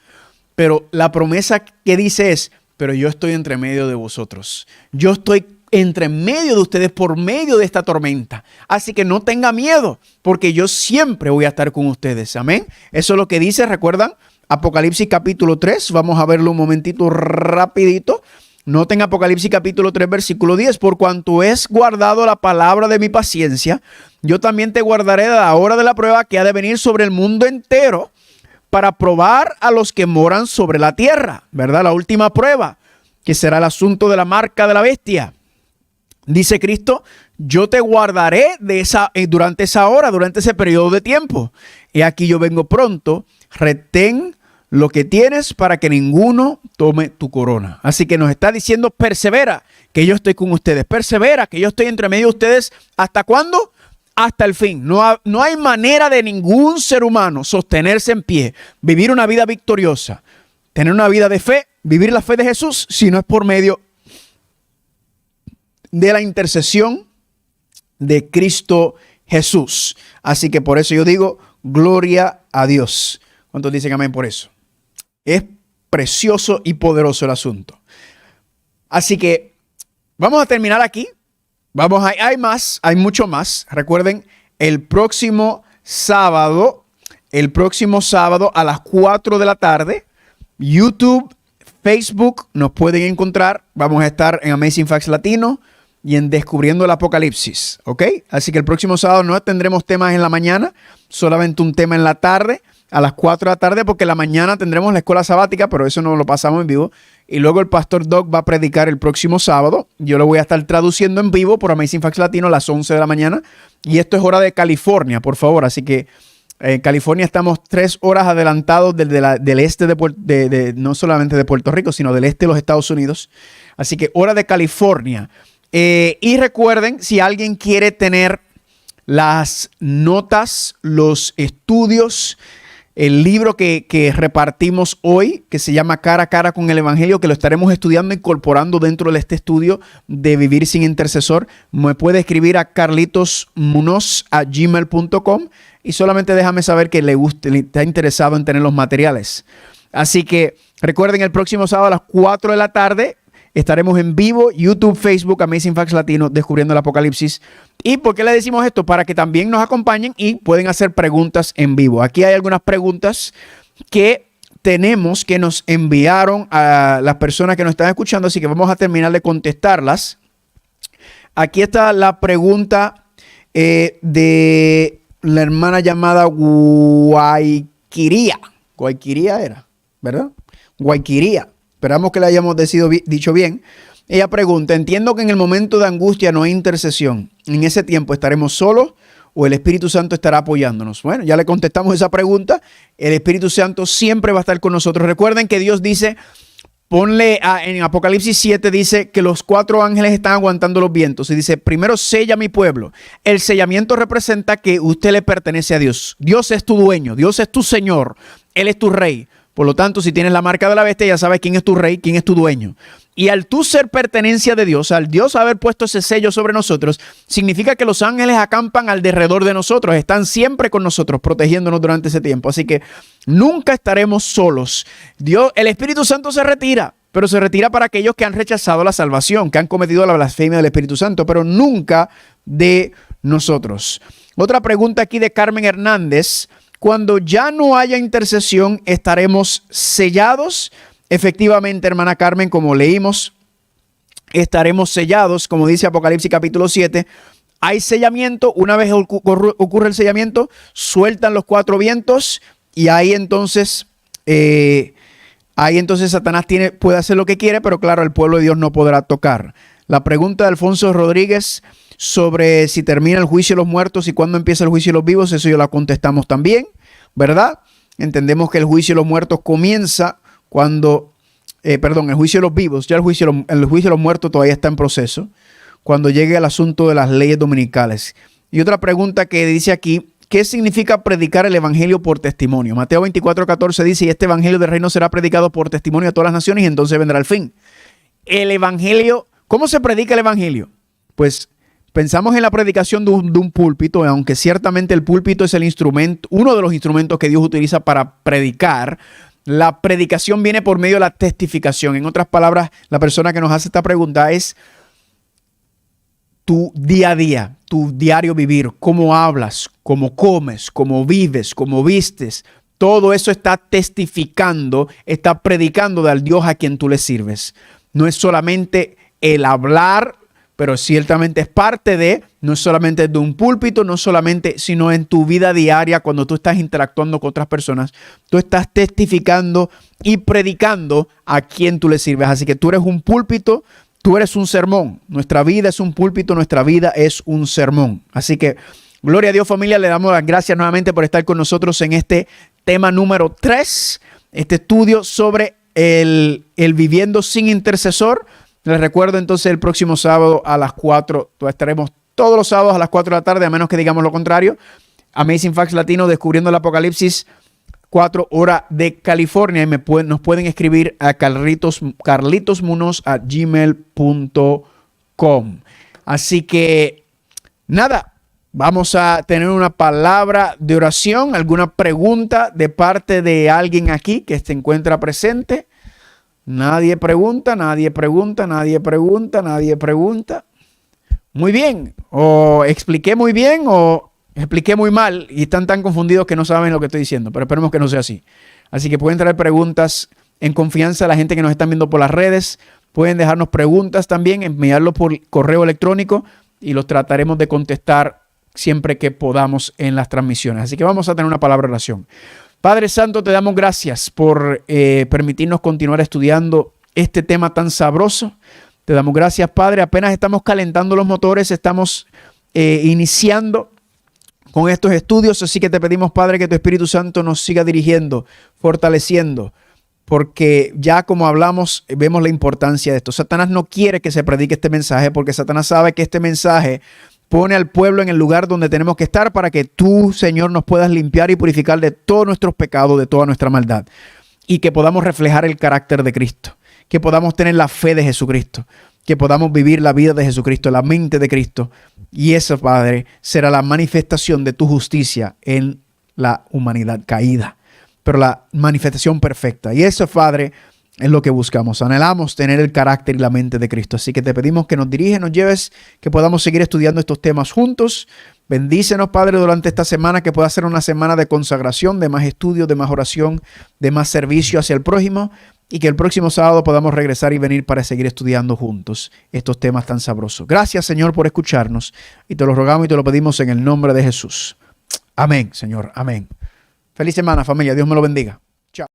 Pero la promesa que dice es, pero yo estoy entre medio de vosotros. Yo estoy entre medio de ustedes por medio de esta tormenta. Así que no tenga miedo, porque yo siempre voy a estar con ustedes. Amén. Eso es lo que dice, ¿recuerdan? Apocalipsis capítulo 3. Vamos a verlo un momentito rapidito. Noten Apocalipsis capítulo 3, versículo 10. Por cuanto es guardado la palabra de mi paciencia, yo también te guardaré de la hora de la prueba que ha de venir sobre el mundo entero para probar a los que moran sobre la tierra. ¿Verdad? La última prueba, que será el asunto de la marca de la bestia. Dice Cristo, yo te guardaré durante esa hora, durante ese periodo de tiempo. He aquí yo vengo pronto, retén lo que tienes para que ninguno tome tu corona. Así que nos está diciendo, persevera, que yo estoy con ustedes. Persevera, que yo estoy entre medio de ustedes. ¿Hasta cuándo? Hasta el fin. No hay manera de ningún ser humano sostenerse en pie, vivir una vida victoriosa, tener una vida de fe, vivir la fe de Jesús, si no es por medio de la intercesión de Cristo Jesús. Así que por eso yo digo, gloria a Dios. ¿Cuántos dicen amén por eso? Es precioso y poderoso el asunto. Así que vamos a terminar aquí. Hay mucho más. Recuerden, el próximo sábado a las 4 de la tarde, YouTube, Facebook nos pueden encontrar. Vamos a estar en Amazing Facts Latino y en Descubriendo el Apocalipsis, ¿ok? Así que el próximo sábado no tendremos temas en la mañana, solamente un tema en la tarde, a las 4 de la tarde, porque en la mañana tendremos la escuela sabática, pero eso no lo pasamos en vivo. Y luego el pastor Doug va a predicar el próximo sábado. Yo lo voy a estar traduciendo en vivo por Amazing Facts Latino a las 11 de la mañana. Y esto es hora de California, por favor. Así que en California estamos 3 horas adelantados del este no solamente de Puerto Rico, sino del este de los Estados Unidos. Así que hora de California. Y recuerden, si alguien quiere tener las notas, los estudios, el libro que repartimos hoy, que se llama Cara a Cara con el Evangelio, que lo estaremos estudiando, incorporando dentro de este estudio de Vivir sin Intercesor, me puede escribir a carlitosmunoz@gmail.com y solamente déjame saber que le está interesado en tener los materiales. Así que recuerden, el próximo sábado a las 4 de la tarde estaremos en vivo, YouTube, Facebook, Amazing Facts Latino, Descubriendo el Apocalipsis. ¿Y por qué le decimos esto? Para que también nos acompañen y pueden hacer preguntas en vivo. Aquí hay algunas preguntas que tenemos que nos enviaron a las personas que nos están escuchando, así que vamos a terminar de contestarlas. Aquí está la pregunta de la hermana llamada Guayquiría. Guayquiría era, ¿verdad? Guayquiría. Esperamos que le hayamos dicho bien. Ella pregunta: entiendo que en el momento de angustia no hay intercesión. ¿En ese tiempo estaremos solos o el Espíritu Santo estará apoyándonos? Bueno, ya le contestamos esa pregunta. El Espíritu Santo siempre va a estar con nosotros. Recuerden que Dios dice, en Apocalipsis 7 dice que los 4 ángeles están aguantando los vientos. Y dice, primero sella a mi pueblo. El sellamiento representa que usted le pertenece a Dios. Dios es tu dueño, Dios es tu Señor, Él es tu Rey. Por lo tanto, si tienes la marca de la bestia, ya sabes quién es tu rey, quién es tu dueño. Y al tú ser pertenencia de Dios, al Dios haber puesto ese sello sobre nosotros, significa que los ángeles acampan alrededor de nosotros, están siempre con nosotros, protegiéndonos durante ese tiempo. Así que nunca estaremos solos. El Espíritu Santo se retira, pero se retira para aquellos que han rechazado la salvación, que han cometido la blasfemia del Espíritu Santo, pero nunca de nosotros. Otra pregunta aquí de Carmen Hernández. Cuando ya no haya intercesión, ¿estaremos sellados? Efectivamente, hermana Carmen, como leímos, estaremos sellados, como dice Apocalipsis capítulo 7. Hay sellamiento, una vez ocurre el sellamiento, sueltan los 4 vientos y ahí entonces Satanás puede hacer lo que quiere, pero claro, el pueblo de Dios no podrá tocar. La pregunta de Alfonso Rodríguez sobre si termina el juicio de los muertos y cuándo empieza el juicio de los vivos, eso ya la contestamos también, ¿verdad? Entendemos que el juicio de los muertos comienza cuando, el juicio de los vivos, ya el juicio de los muertos todavía está en proceso, cuando llegue el asunto de las leyes dominicales. Y otra pregunta que dice aquí, ¿qué significa predicar el evangelio por testimonio? Mateo 24:14 dice, y este evangelio del reino será predicado por testimonio a todas las naciones y entonces vendrá el fin. El evangelio, ¿cómo se predica el evangelio? Pues pensamos en la predicación de un púlpito, aunque ciertamente el púlpito es uno de los instrumentos que Dios utiliza para predicar. La predicación viene por medio de la testificación. En otras palabras, la persona que nos hace esta pregunta es tu día a día, tu diario vivir, cómo hablas, cómo comes, cómo vives, cómo vistes. Todo eso está testificando, está predicando del Dios a quien tú le sirves. No es solamente el hablar, pero ciertamente es parte de, no es solamente de un púlpito, no solamente, sino en tu vida diaria, cuando tú estás interactuando con otras personas, tú estás testificando y predicando a quien tú le sirves. Así que tú eres un púlpito, tú eres un sermón. Nuestra vida es un púlpito, nuestra vida es un sermón. Así que, gloria a Dios, familia, le damos las gracias nuevamente por estar con nosotros en este tema número 3, este estudio sobre el viviendo sin intercesor. Les recuerdo entonces el próximo sábado a las 4, estaremos todos los sábados a las 4 de la tarde, a menos que digamos lo contrario. Amazing Facts Latino, Descubriendo el Apocalipsis, 4 horas de California. Y nos pueden escribir a carlitosmunoz@gmail.com. Así que, nada, vamos a tener una palabra de oración, alguna pregunta de parte de alguien aquí que se encuentra presente. Nadie pregunta. Muy bien. O expliqué muy bien o expliqué muy mal y están tan confundidos que no saben lo que estoy diciendo. Pero esperemos que no sea así. Así que pueden traer preguntas en confianza a la gente que nos están viendo por las redes. Pueden dejarnos preguntas también, enviarlo por correo electrónico y los trataremos de contestar siempre que podamos en las transmisiones. Así que vamos a tener una palabra de oración. Padre Santo, te damos gracias por permitirnos continuar estudiando este tema tan sabroso. Te damos gracias, Padre. Apenas estamos calentando los motores, estamos iniciando con estos estudios. Así que te pedimos, Padre, que tu Espíritu Santo nos siga dirigiendo, fortaleciendo, porque ya como hablamos, vemos la importancia de esto. Satanás no quiere que se predique este mensaje, porque Satanás sabe que este mensaje pone al pueblo en el lugar donde tenemos que estar para que tú, Señor, nos puedas limpiar y purificar de todos nuestros pecados, de toda nuestra maldad, y que podamos reflejar el carácter de Cristo, que podamos tener la fe de Jesucristo, que podamos vivir la vida de Jesucristo, la mente de Cristo, y eso, Padre, será la manifestación de tu justicia en la humanidad caída, pero la manifestación perfecta. Y eso, Padre, es lo que buscamos. Anhelamos tener el carácter y la mente de Cristo. Así que te pedimos que nos diriges, nos lleves, que podamos seguir estudiando estos temas juntos. Bendícenos, Padre, durante esta semana, que pueda ser una semana de consagración, de más estudio, de más oración, de más servicio hacia el prójimo, y que el próximo sábado podamos regresar y venir para seguir estudiando juntos estos temas tan sabrosos. Gracias, Señor, por escucharnos, y te lo rogamos y te lo pedimos en el nombre de Jesús. Amén, Señor. Amén. Feliz semana, familia. Dios me lo bendiga.